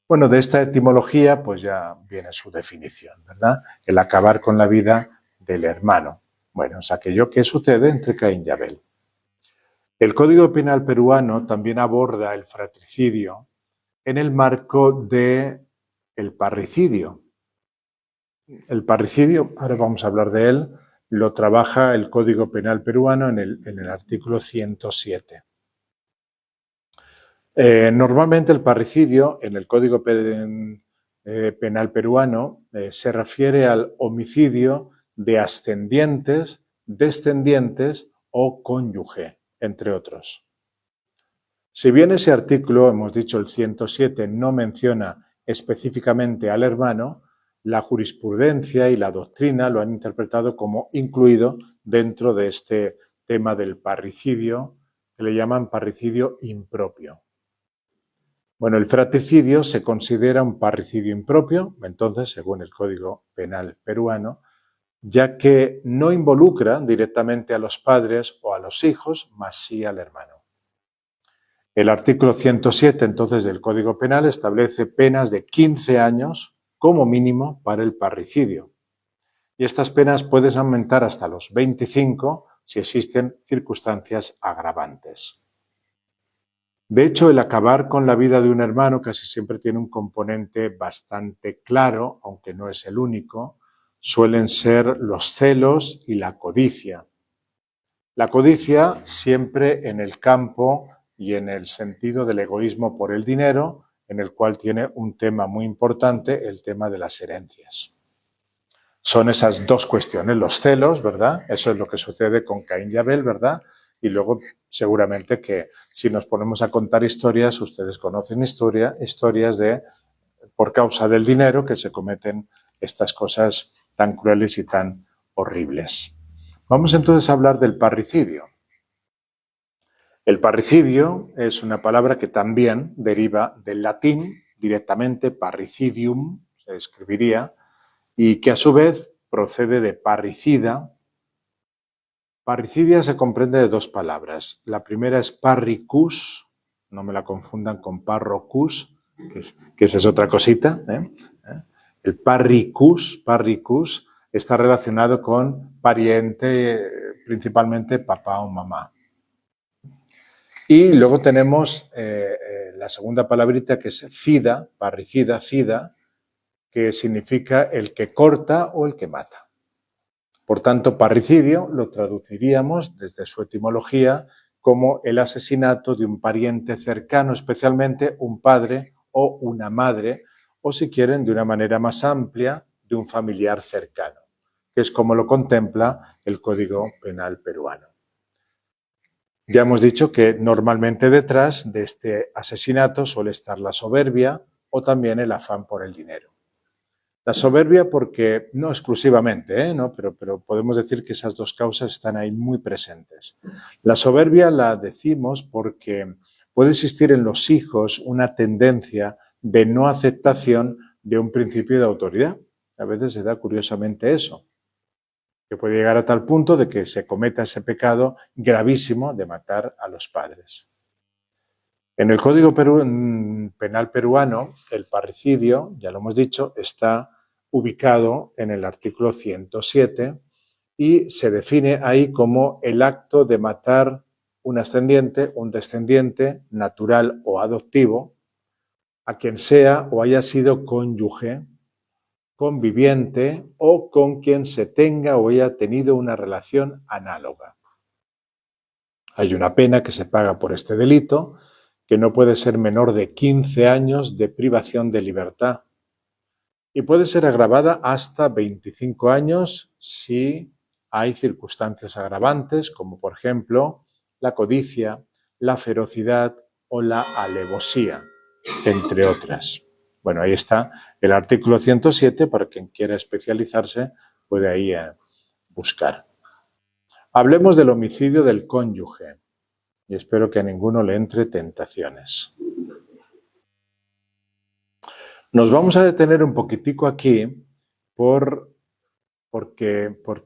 Bueno, de esta etimología pues ya viene su definición, ¿verdad? El acabar con la vida del hermano. Bueno, es aquello que sucede entre Caín y Abel. El Código Penal peruano también aborda el fratricidio en el marco del parricidio. El parricidio, ahora vamos a hablar de él, lo trabaja el Código Penal peruano en el artículo 107. Normalmente el parricidio en el Código Penal peruano se refiere al homicidio de ascendientes, descendientes o cónyuge, entre otros. Si bien ese artículo, hemos dicho el 107, no menciona específicamente al hermano, la jurisprudencia y la doctrina lo han interpretado como incluido dentro de este tema del parricidio, que le llaman parricidio impropio. Bueno, el fratricidio se considera un parricidio impropio, entonces, según el Código Penal peruano, ya que no involucra directamente a los padres o a los hijos, mas sí al hermano. El artículo 107, entonces, del Código Penal establece penas de 15 años como mínimo para el parricidio. Y estas penas pueden aumentar hasta los 25 si existen circunstancias agravantes. De hecho, el acabar con la vida de un hermano casi siempre tiene un componente bastante claro, aunque no es el único, suelen ser los celos y la codicia. La codicia siempre en el campo y en el sentido del egoísmo por el dinero, en el cual tiene un tema muy importante, el tema de las herencias. Son esas dos cuestiones, los celos, ¿verdad? Eso es lo que sucede con Caín y Abel, ¿verdad? Y luego seguramente que si nos ponemos a contar historias, ustedes conocen historias de por causa del dinero que se cometen estas cosas tan crueles y tan horribles. Vamos entonces a hablar del parricidio. El parricidio es una palabra que también deriva del latín directamente, parricidium, se escribiría, y que a su vez procede de parricida. Parricidia se comprende de dos palabras. La primera es parricus, no me la confundan con parrocus, que esa es otra cosita. El parricus está relacionado con pariente, principalmente papá o mamá. Y luego tenemos la segunda palabrita que es cida, parricida, cida, que significa el que corta o el que mata. Por tanto, parricidio lo traduciríamos desde su etimología como el asesinato de un pariente cercano, especialmente un padre o una madre, o si quieren, de una manera más amplia, de un familiar cercano, que es como lo contempla el Código Penal peruano. Ya hemos dicho que normalmente detrás de este asesinato suele estar la soberbia o también el afán por el dinero. La soberbia porque, no exclusivamente, ¿no? Pero podemos decir que esas dos causas están ahí muy presentes. La soberbia la decimos porque puede existir en los hijos una tendencia de no aceptación de un principio de autoridad. A veces se da curiosamente eso, que puede llegar a tal punto de que se cometa ese pecado gravísimo de matar a los padres. En el Código Penal peruano, el parricidio, ya lo hemos dicho, está ubicado en el artículo 107 y se define ahí como el acto de matar un ascendiente, un descendiente, natural o adoptivo, a quien sea o haya sido cónyuge, conviviente o con quien se tenga o haya tenido una relación análoga. Hay una pena que se paga por este delito, que no puede ser menor de 15 años de privación de libertad y puede ser agravada hasta 25 años si hay circunstancias agravantes, como por ejemplo la codicia, la ferocidad o la alevosía, entre otras. Bueno, ahí está el artículo 107, para quien quiera especializarse puede ahí buscar. Hablemos del homicidio del cónyuge y espero que a ninguno le entre tentaciones. Nos vamos a detener un poquitico aquí porque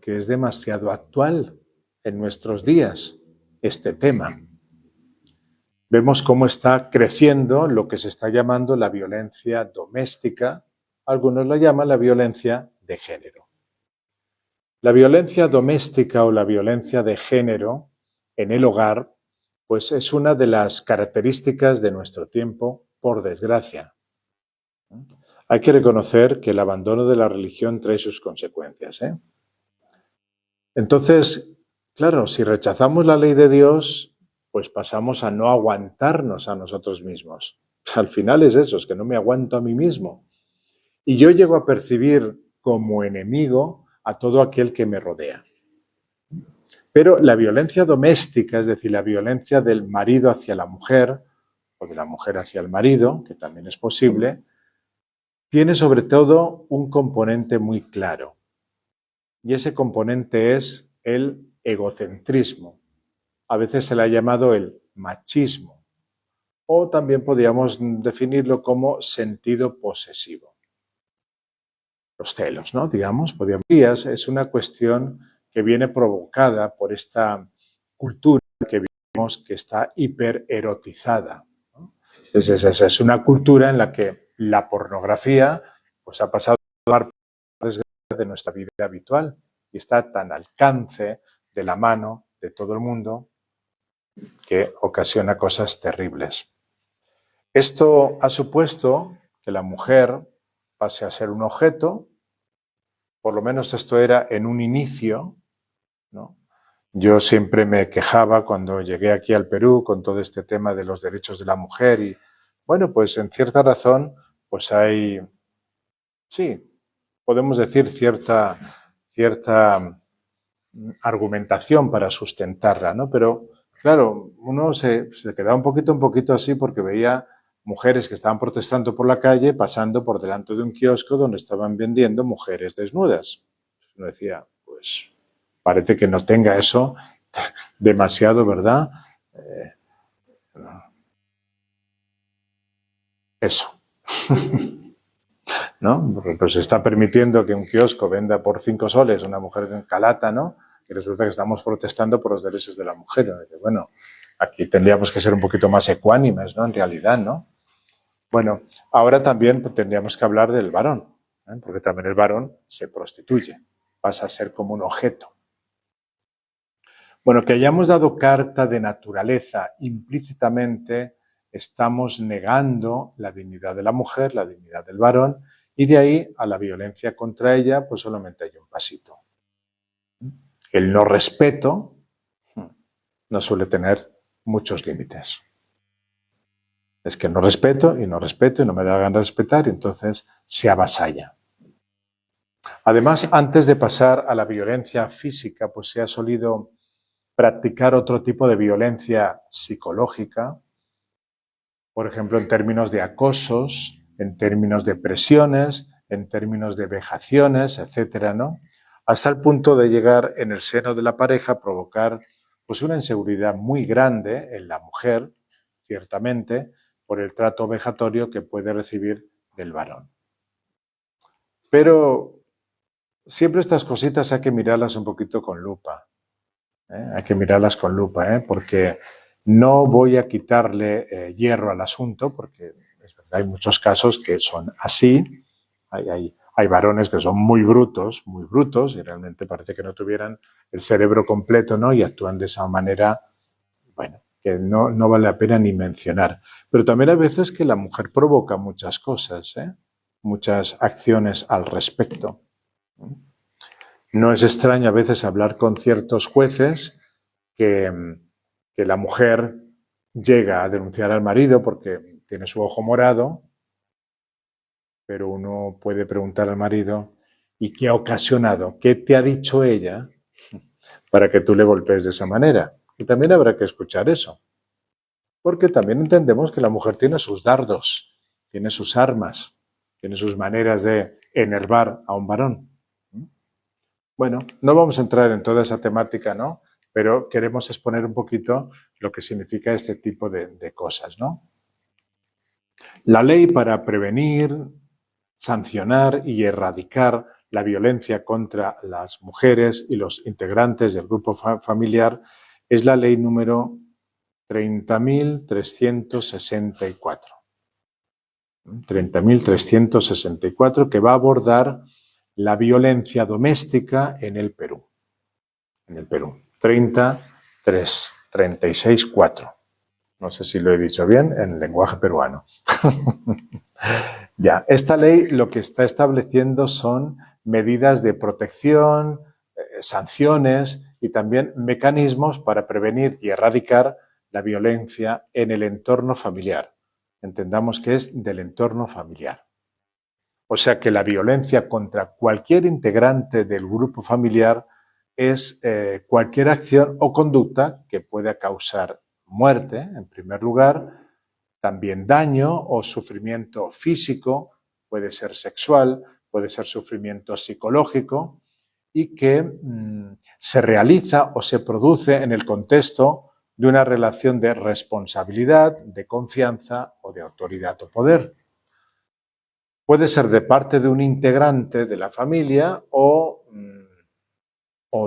es demasiado actual en nuestros días este tema. Vemos cómo está creciendo lo que se está llamando la violencia doméstica. Algunos la llaman la violencia de género. La violencia doméstica o la violencia de género en el hogar, pues es una de las características de nuestro tiempo, por desgracia. Hay que reconocer que el abandono de la religión trae sus consecuencias, ¿eh? Entonces, claro, si rechazamos la ley de Dios, pues pasamos a no aguantarnos a nosotros mismos. Al final es eso, es que no me aguanto a mí mismo. Y yo llego a percibir como enemigo a todo aquel que me rodea. Pero la violencia doméstica, es decir, la violencia del marido hacia la mujer o de la mujer hacia el marido, que también es posible, tiene sobre todo un componente muy claro. Y ese componente es el egocentrismo. A veces se le ha llamado el machismo. O también podríamos definirlo como sentido posesivo. Los celos, ¿no? Digamos, es una cuestión que viene provocada por esta cultura que vivimos que está hipererotizada, ¿no? Entonces, esa es una cultura en la que la pornografía pues, ha pasado a formar parte de nuestra vida habitual y está tan al alcance de la mano de todo el mundo que ocasiona cosas terribles. Esto ha supuesto que la mujer pase a ser un objeto, por lo menos esto era en un inicio, ¿no? Yo siempre me quejaba cuando llegué aquí al Perú con todo este tema de los derechos de la mujer y, bueno, pues en cierta razón, pues hay, sí, podemos decir cierta argumentación para sustentarla, ¿no? Pero, claro, uno se quedaba un poquito así porque veía mujeres que estaban protestando por la calle pasando por delante de un kiosco donde estaban vendiendo mujeres desnudas. Uno decía, pues parece que no tenga eso demasiado, ¿verdad? Eso. ¿No? Pues se está permitiendo que un kiosco venda por 5 soles una mujer en Calata, ¿no? Y resulta que estamos protestando por los derechos de la mujer. ¿No? Bueno, aquí tendríamos que ser un poquito más ecuánimes, ¿no? En realidad, ¿no? Bueno, ahora también tendríamos que hablar del varón, ¿eh? Porque también el varón se prostituye. pasa a ser como un objeto. Bueno, que hayamos dado carta de naturaleza implícitamente, estamos negando la dignidad de la mujer, la dignidad del varón, y de ahí a la violencia contra ella, pues solamente hay un pasito. El no respeto no suele tener muchos límites. Es que no respeto y no me da ganas de respetar y entonces se avasalla. Además, antes de pasar a la violencia física, pues se ha solido practicar otro tipo de violencia psicológica, por ejemplo, en términos de acosos, en términos de presiones, en términos de vejaciones, etcétera, ¿no? Hasta el punto de llegar en el seno de la pareja a provocar pues una inseguridad muy grande en la mujer, ciertamente, por el trato vejatorio que puede recibir del varón. Pero siempre estas cositas hay que mirarlas un poquito con lupa. Hay que mirarlas con lupa, porque no voy a quitarle hierro al asunto, porque es verdad, hay muchos casos que son así. Hay varones que son muy brutos, y realmente parece que no tuvieran el cerebro completo, ¿no? Y actúan de esa manera, bueno, que no vale la pena ni mencionar. Pero también hay veces que la mujer provoca muchas cosas, muchas acciones al respecto. No es extraño a veces hablar con ciertos jueces que la mujer llega a denunciar al marido porque tiene su ojo morado, pero uno puede preguntar al marido, ¿y qué ha ocasionado? ¿Qué te ha dicho ella para que tú le golpees de esa manera? Y también habrá que escuchar eso, porque también entendemos que la mujer tiene sus dardos, tiene sus armas, tiene sus maneras de enervar a un varón. Bueno, no vamos a entrar en toda esa temática, ¿no? Pero queremos exponer un poquito lo que significa este tipo de cosas, ¿no? La ley para prevenir, sancionar y erradicar la violencia contra las mujeres y los integrantes del grupo familiar es la ley número 30.364. 30.364, que va a abordar la violencia doméstica en el Perú. 36.4. No sé si lo he dicho bien en lenguaje peruano. Ya, esta ley lo que está estableciendo son medidas de protección, sanciones y también mecanismos para prevenir y erradicar la violencia en el entorno familiar. Entendamos que es del entorno familiar. O sea que la violencia contra cualquier integrante del grupo familiar es cualquier acción o conducta que pueda causar muerte, en primer lugar, también daño o sufrimiento físico, puede ser sexual, puede ser sufrimiento psicológico, y que se realiza o se produce en el contexto de una relación de responsabilidad, de confianza o de autoridad o poder. Puede ser de parte de un integrante de la familia o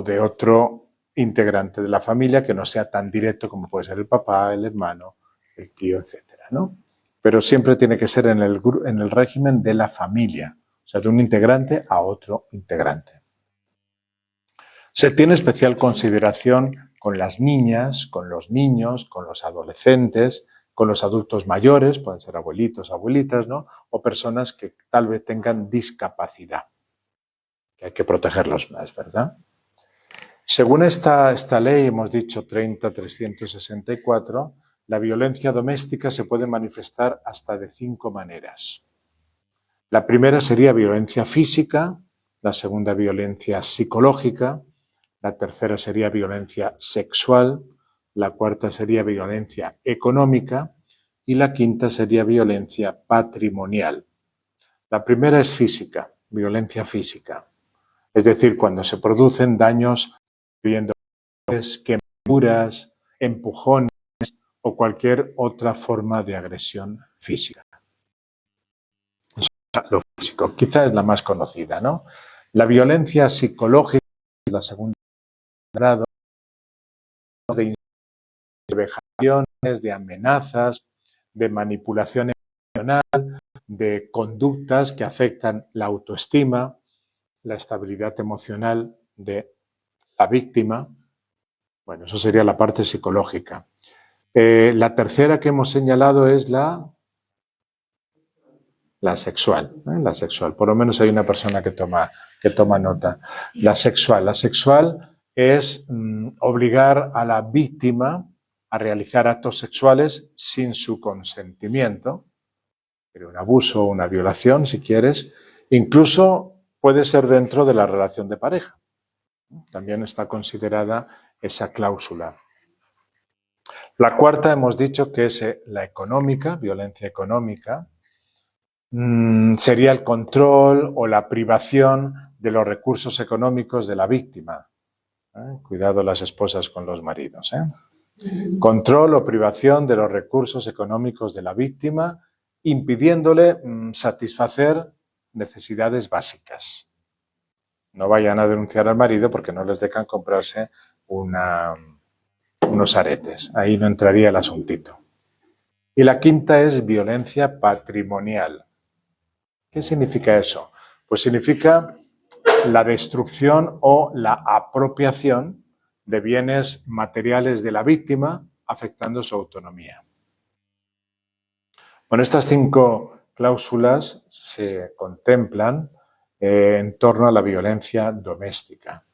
de otro integrante de la familia que no sea tan directo como puede ser el papá, el hermano, el tío, etcétera, ¿no? Pero siempre tiene que ser en el régimen de la familia, o sea, de un integrante a otro integrante. Se tiene especial consideración con las niñas, con los niños, con los adolescentes, con los adultos mayores, pueden ser abuelitos, abuelitas, ¿no? O personas que tal vez tengan discapacidad, que hay que protegerlos más, ¿verdad? Según esta ley, hemos dicho 30.364, la violencia doméstica se puede manifestar hasta de 5 maneras. La primera sería violencia física, la segunda violencia psicológica, la tercera sería violencia sexual, la cuarta sería violencia económica y la quinta sería violencia patrimonial. La primera es física, violencia física, es decir, cuando se producen daños, incluyendo quemaduras, empujones o cualquier otra forma de agresión física. Lo físico, quizá es la más conocida, ¿no? La violencia psicológica es la segunda grado, de vejaciones, de amenazas, de manipulación emocional, de conductas que afectan la autoestima, la estabilidad emocional de la víctima. Bueno, eso sería la parte psicológica. La tercera que hemos señalado es la sexual. La sexual. Por lo menos hay una persona que toma nota. La sexual. La sexual es obligar a la víctima a realizar actos sexuales sin su consentimiento. Pero un abuso o una violación, si quieres, incluso puede ser dentro de la relación de pareja. También está considerada esa cláusula. La cuarta hemos dicho que es la económica, violencia económica. Sería el control o la privación de los recursos económicos de la víctima. Cuidado las esposas con los maridos. Control o privación de los recursos económicos de la víctima, impidiéndole satisfacer necesidades básicas. No vayan a denunciar al marido porque no les dejan comprarse unos aretes. Ahí no entraría el asuntito. Y la quinta es violencia patrimonial. ¿Qué significa eso? Pues significa la destrucción o la apropiación de bienes materiales de la víctima, afectando su autonomía. Bueno, estas 5 cláusulas se contemplan en torno a la violencia doméstica.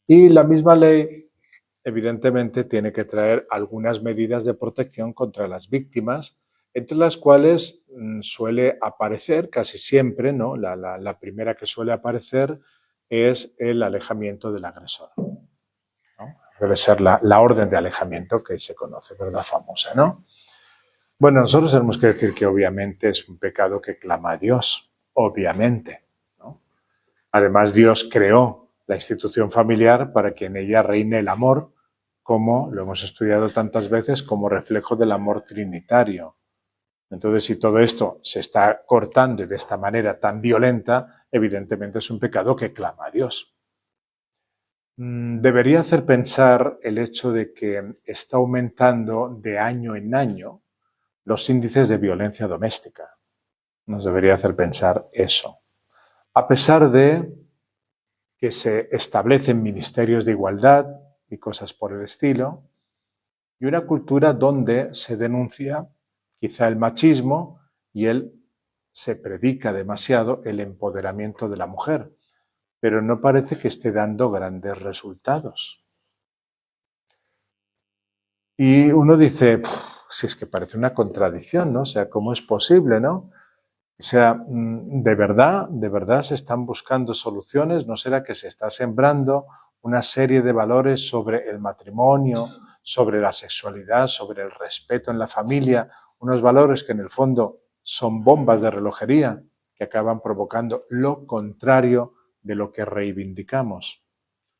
Y la misma ley, evidentemente, tiene que traer algunas medidas de protección contra las víctimas, entre las cuales suele aparecer casi siempre, ¿no? La primera que suele aparecer es el alejamiento del agresor, ¿no? Debe ser la orden de alejamiento que se conoce, ¿verdad? Famosa, ¿no? Bueno, nosotros tenemos que decir que obviamente es un pecado que clama a Dios, obviamente, ¿no? Además, Dios creó la institución familiar para que en ella reine el amor, como lo hemos estudiado tantas veces, como reflejo del amor trinitario. Entonces, si todo esto se está cortando de esta manera tan violenta, evidentemente es un pecado que clama a Dios. Debería hacer pensar el hecho de que está aumentando de año en año los índices de violencia doméstica. Nos debería hacer pensar eso. A pesar de que se establecen ministerios de igualdad y cosas por el estilo, y una cultura donde se denuncia quizá el machismo y se predica demasiado el empoderamiento de la mujer, pero no parece que esté dando grandes resultados. Y uno dice, si es que parece una contradicción, ¿no? O sea, ¿cómo es posible, no? O sea, ¿de verdad se están buscando soluciones? ¿No será que se está sembrando una serie de valores sobre el matrimonio, sobre la sexualidad, sobre el respeto en la familia? Unos valores que en el fondo son bombas de relojería que acaban provocando lo contrario de lo que reivindicamos.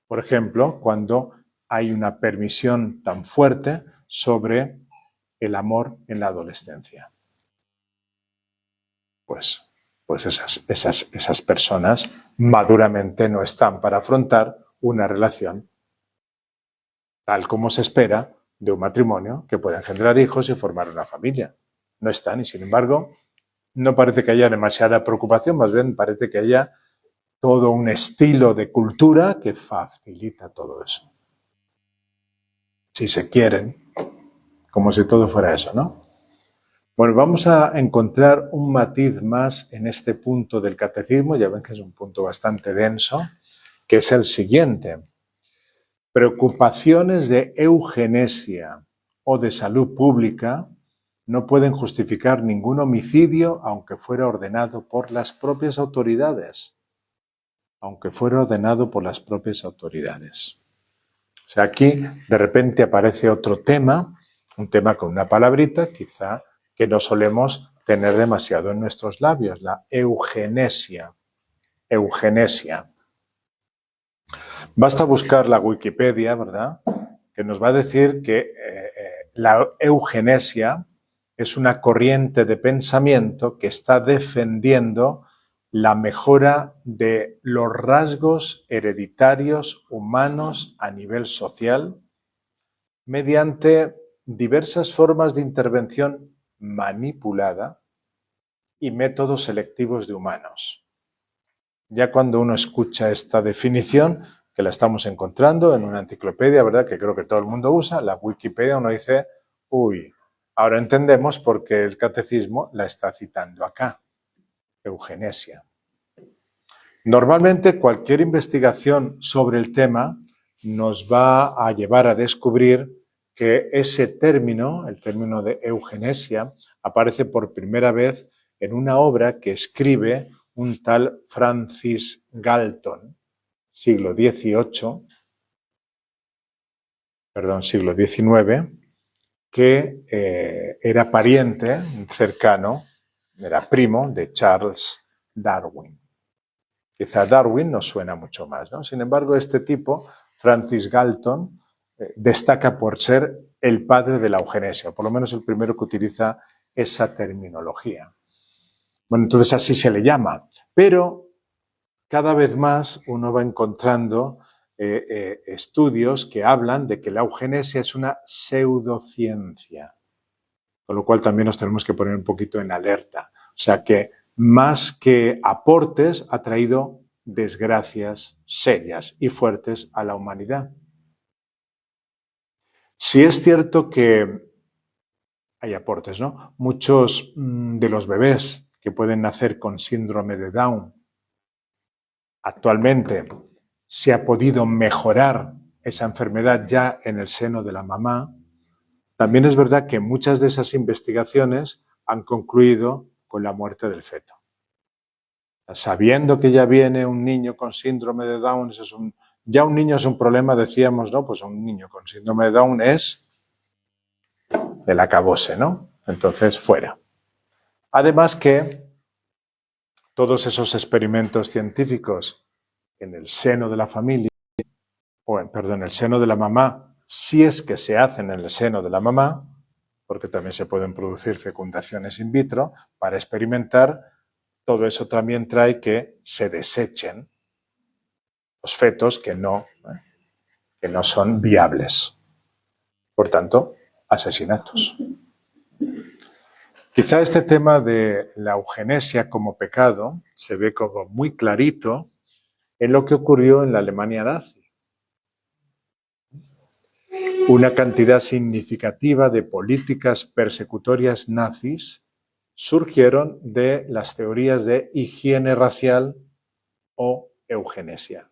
Por ejemplo, cuando hay una permisión tan fuerte sobre el amor en la adolescencia. Pues esas personas maduramente no están para afrontar una relación tal como se espera de un matrimonio que pueda engendrar hijos y formar una familia. No están y, sin embargo, no parece que haya demasiada preocupación, más bien parece que haya todo un estilo de cultura que facilita todo eso. Si se quieren, como si todo fuera eso, ¿no? Bueno, vamos a encontrar un matiz más en este punto del catecismo, ya ven que es un punto bastante denso, que es el siguiente. Preocupaciones de eugenesia o de salud pública no pueden justificar ningún homicidio aunque fuera ordenado por las propias autoridades. Aunque fuera ordenado por las propias autoridades. O sea, aquí de repente aparece otro tema, un tema con una palabrita, quizá que no solemos tener demasiado en nuestros labios, la eugenesia. Eugenesia. Basta buscar la Wikipedia, ¿verdad?, que nos va a decir que la eugenesia es una corriente de pensamiento que está defendiendo la mejora de los rasgos hereditarios humanos a nivel social mediante diversas formas de intervención manipulada y métodos selectivos de humanos. ya cuando uno escucha esta definición, que la estamos encontrando en una enciclopedia, ¿verdad?, que creo que todo el mundo usa, la Wikipedia, uno dice, uy, ahora entendemos por qué el catecismo la está citando acá, eugenesia. Normalmente cualquier investigación sobre el tema nos va a llevar a descubrir que ese término, el término de eugenesia, aparece por primera vez en una obra que escribe un tal Francis Galton, siglo XIX, que era pariente cercano, era primo de Charles Darwin. Quizá Darwin nos suena mucho más, ¿no? Sin embargo, este tipo, Francis Galton, destaca por ser el padre de la eugenesia, por lo menos el primero que utiliza esa terminología. Bueno, entonces así se le llama, pero cada vez más uno va encontrando estudios que hablan de que la eugenesia es una pseudociencia, con lo cual también nos tenemos que poner un poquito en alerta. O sea que más que aportes ha traído desgracias serias y fuertes a la humanidad. Sí es cierto que hay aportes, ¿no? Muchos de los bebés que pueden nacer con síndrome de Down, actualmente se ha podido mejorar esa enfermedad ya en el seno de la mamá. También es verdad que muchas de esas investigaciones han concluido con la muerte del feto. Sabiendo que ya viene un niño con síndrome de Down, eso es ya un niño es un problema, decíamos, ¿no? Pues un niño con síndrome de Down es el acabose, ¿no? Entonces, fuera. Además que todos esos experimentos científicos en el seno de la familia, en el seno de la mamá, si es que se hacen en el seno de la mamá, porque también se pueden producir fecundaciones in vitro, para experimentar, todo eso también trae que se desechen los fetos que no son viables. Por tanto, asesinatos. Quizá este tema de la eugenesia como pecado se ve como muy clarito en lo que ocurrió en la Alemania nazi. Una cantidad significativa de políticas persecutorias nazis surgieron de las teorías de higiene racial o eugenesia.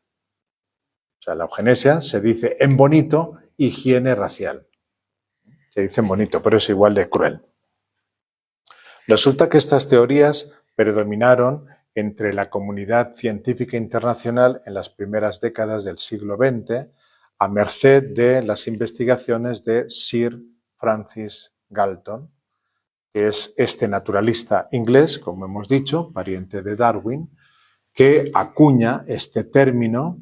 O sea, la eugenesia se dice en bonito, higiene racial. Se dice en bonito, pero es igual de cruel. Resulta que estas teorías predominaron entre la comunidad científica internacional en las primeras décadas del siglo XX, a merced de las investigaciones de Sir Francis Galton, que es este naturalista inglés, como hemos dicho, pariente de Darwin, que acuña este término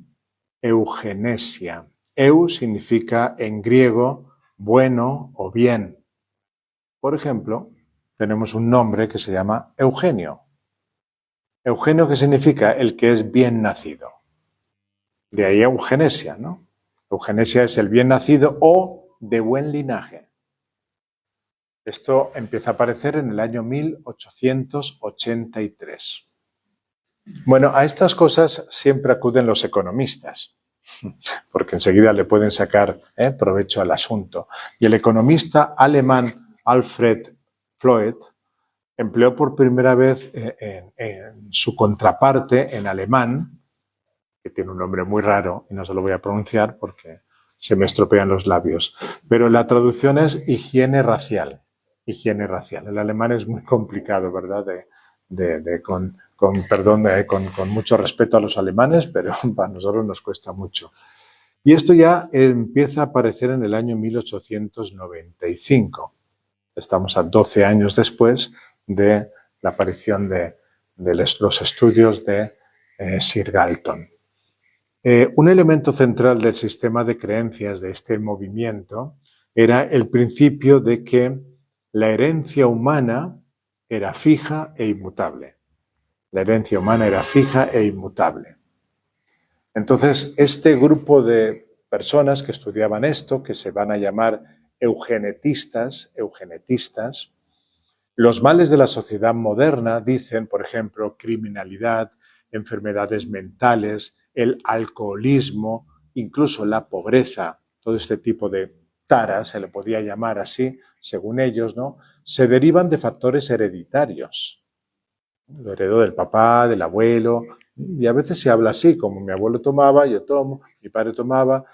eugenesia. Eu significa en griego bueno o bien. Por ejemplo, tenemos un nombre que se llama Eugenio. Eugenio, ¿qué significa? El que es bien nacido. De ahí eugenesia, ¿no? Eugenesia es el bien nacido o de buen linaje. Esto empieza a aparecer en el año 1883. Bueno, a estas cosas siempre acuden los economistas, porque enseguida le pueden sacar provecho al asunto. Y el economista alemán Alfred Floyd empleó por primera vez en su contraparte en alemán, que tiene un nombre muy raro y no se lo voy a pronunciar porque se me estropean los labios, pero la traducción es higiene racial. Higiene racial. El alemán es muy complicado, ¿verdad? Con mucho respeto a los alemanes, pero para nosotros nos cuesta mucho. Y esto ya empieza a aparecer en el año 1895. Estamos a 12 años después de la aparición de los estudios de Sir Galton. Un elemento central del sistema de creencias de este movimiento era el principio de que la herencia humana era fija e inmutable. La herencia humana era fija e inmutable. Entonces, este grupo de personas que estudiaban esto, que se van a llamar eugenetistas, los males de la sociedad moderna dicen, por ejemplo, criminalidad, enfermedades mentales, el alcoholismo, incluso la pobreza, todo este tipo de taras, se le podía llamar así, según ellos, ¿no? Se derivan de factores hereditarios. Lo heredó del papá, del abuelo, y a veces se habla así, como mi abuelo tomaba, yo tomo, mi padre tomaba,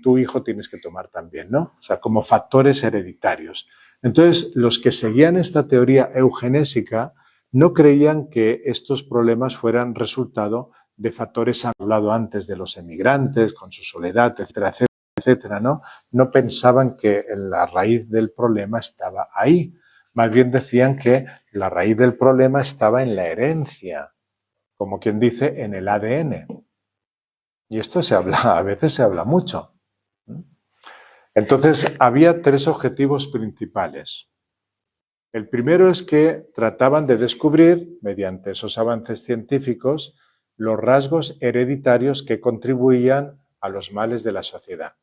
tu hijo tienes que tomar también, ¿no? O sea, como factores hereditarios. Entonces, los que seguían esta teoría eugenésica no creían que estos problemas fueran resultado de factores, hablado antes de los emigrantes, con su soledad, etcétera, etcétera, etcétera, ¿no? No pensaban que la raíz del problema estaba ahí. Más bien decían que la raíz del problema estaba en la herencia, como quien dice, en el ADN. Y esto se habla, a veces se habla mucho. Entonces, había tres objetivos principales. El primero es que trataban de descubrir, mediante esos avances científicos, los rasgos hereditarios que contribuían a los males de la sociedad.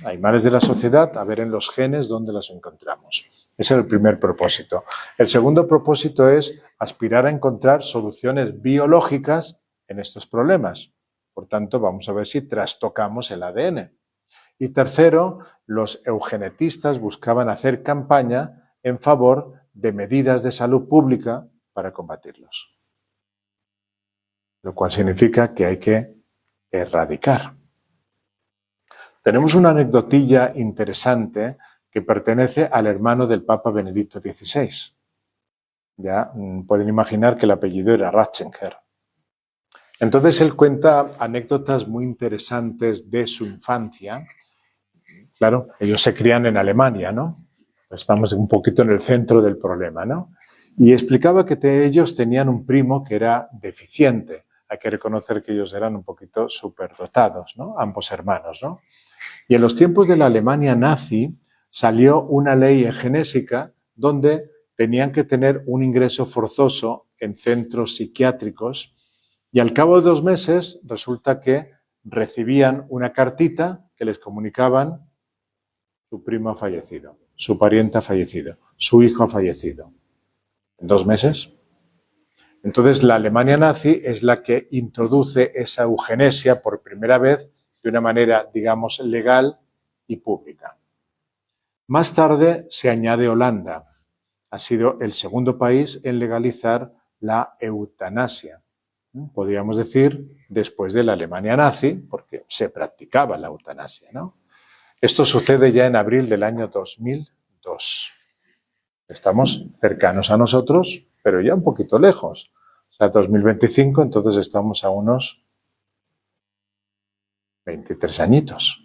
Hay males de la sociedad, a ver en los genes dónde los encontramos. Ese es el primer propósito. El segundo propósito es aspirar a encontrar soluciones biológicas en estos problemas. Por tanto, vamos a ver si trastocamos el ADN. Y tercero, los eugenetistas buscaban hacer campaña en favor de medidas de salud pública para combatirlos. Lo cual significa que hay que erradicar. Tenemos una anecdotilla interesante que pertenece al hermano del Papa Benedicto XVI. Ya pueden imaginar que el apellido era Ratzinger. Entonces él cuenta anécdotas muy interesantes de su infancia. Claro, ellos se crían en Alemania, ¿no? Estamos un poquito en el centro del problema, ¿no? Y explicaba que ellos tenían un primo que era deficiente. Hay que reconocer que ellos eran un poquito superdotados, ¿no? Ambos hermanos, ¿no? Y en los tiempos de la Alemania nazi salió una ley eugenésica donde tenían que tener un ingreso forzoso en centros psiquiátricos y al cabo de 2 meses resulta que recibían una cartita que les comunicaban: su primo ha fallecido, su pariente ha fallecido, su hijo ha fallecido. ¿En 2 meses? Entonces la Alemania nazi es la que introduce esa eugenesia por primera vez de una manera, digamos, legal y pública. Más tarde se añade Holanda. Ha sido el segundo país en legalizar la eutanasia. Podríamos decir, después de la Alemania nazi, porque se practicaba la eutanasia, ¿no? Esto sucede ya en abril del año 2002. Estamos cercanos a nosotros, pero ya un poquito lejos. O sea, 2025, entonces estamos a unos 23 añitos.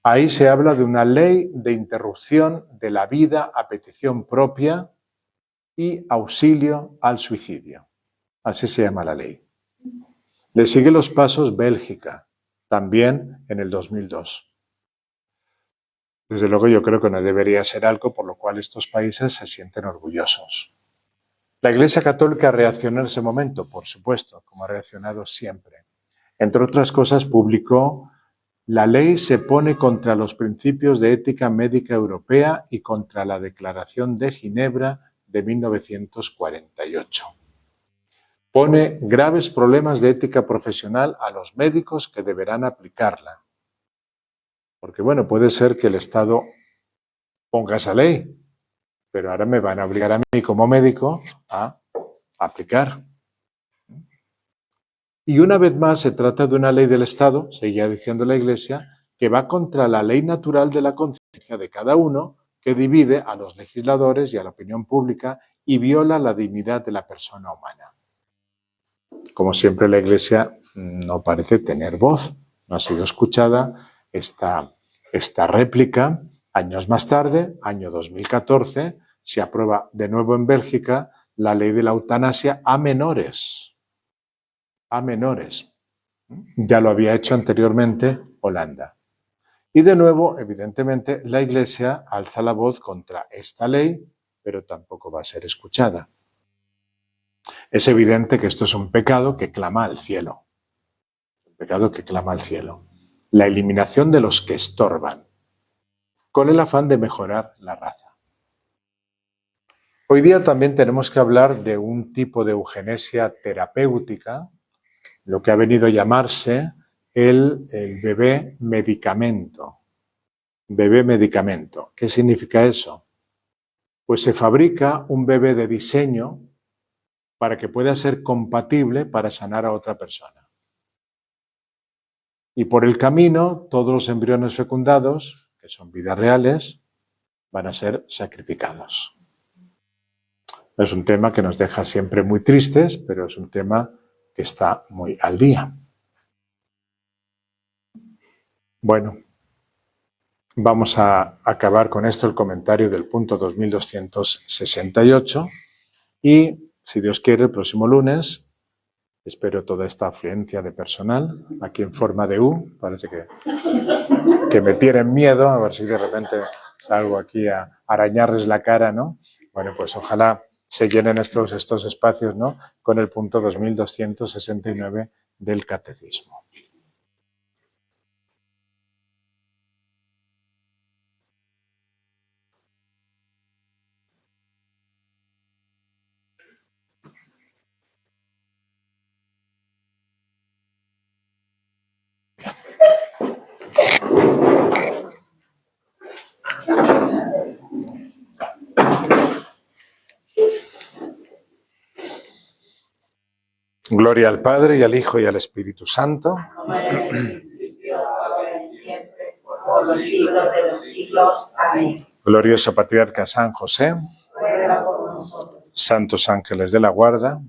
Ahí se habla de una ley de interrupción de la vida a petición propia y auxilio al suicidio. Así se llama la ley. Le sigue los pasos Bélgica, también en el 2002. Desde luego yo creo que no debería ser algo por lo cual estos países se sienten orgullosos. La Iglesia Católica reaccionó en ese momento, por supuesto, como ha reaccionado siempre. Entre otras cosas, publicó: la ley se pone contra los principios de ética médica europea y contra la Declaración de Ginebra de 1948. Pone graves problemas de ética profesional a los médicos que deberán aplicarla. Porque, bueno, puede ser que el Estado ponga esa ley, pero ahora me van a obligar a mí como médico a aplicar. Y una vez más se trata de una ley del Estado, seguía diciendo la Iglesia, que va contra la ley natural de la conciencia de cada uno, que divide a los legisladores y a la opinión pública y viola la dignidad de la persona humana. Como siempre, la Iglesia no parece tener voz, no ha sido escuchada esta réplica. Años más tarde, año 2014, se aprueba de nuevo en Bélgica la ley de la eutanasia a menores. A menores. Ya lo había hecho anteriormente Holanda. Y de nuevo, evidentemente, la Iglesia alza la voz contra esta ley, pero tampoco va a ser escuchada. Es evidente que esto es un pecado que clama al cielo. Un pecado que clama al cielo. La eliminación de los que estorban, con el afán de mejorar la raza. Hoy día también tenemos que hablar de un tipo de eugenesia terapéutica, lo que ha venido a llamarse el bebé medicamento. Bebé medicamento. ¿Qué significa eso? Pues se fabrica un bebé de diseño para que pueda ser compatible para sanar a otra persona. Y por el camino, todos los embriones fecundados, que son vidas reales, van a ser sacrificados. Es un tema que nos deja siempre muy tristes, pero es un tema que está muy al día. Bueno, vamos a acabar con esto el comentario del punto 2268 y, si Dios quiere, el próximo lunes, espero toda esta afluencia de personal aquí en forma de U. Parece que me tienen miedo, a ver si de repente salgo aquí a arañarles la cara, ¿no? Bueno, pues ojalá se llenen estos espacios, ¿no?, con el punto 2269 del Catecismo. Gloria al Padre, y al Hijo, y al Espíritu Santo. Como era en el principio, ahora y siempre, por los siglos de los siglos. Amén. Glorioso Patriarca San José, Ruega por nosotros. santos ángeles de la guarda,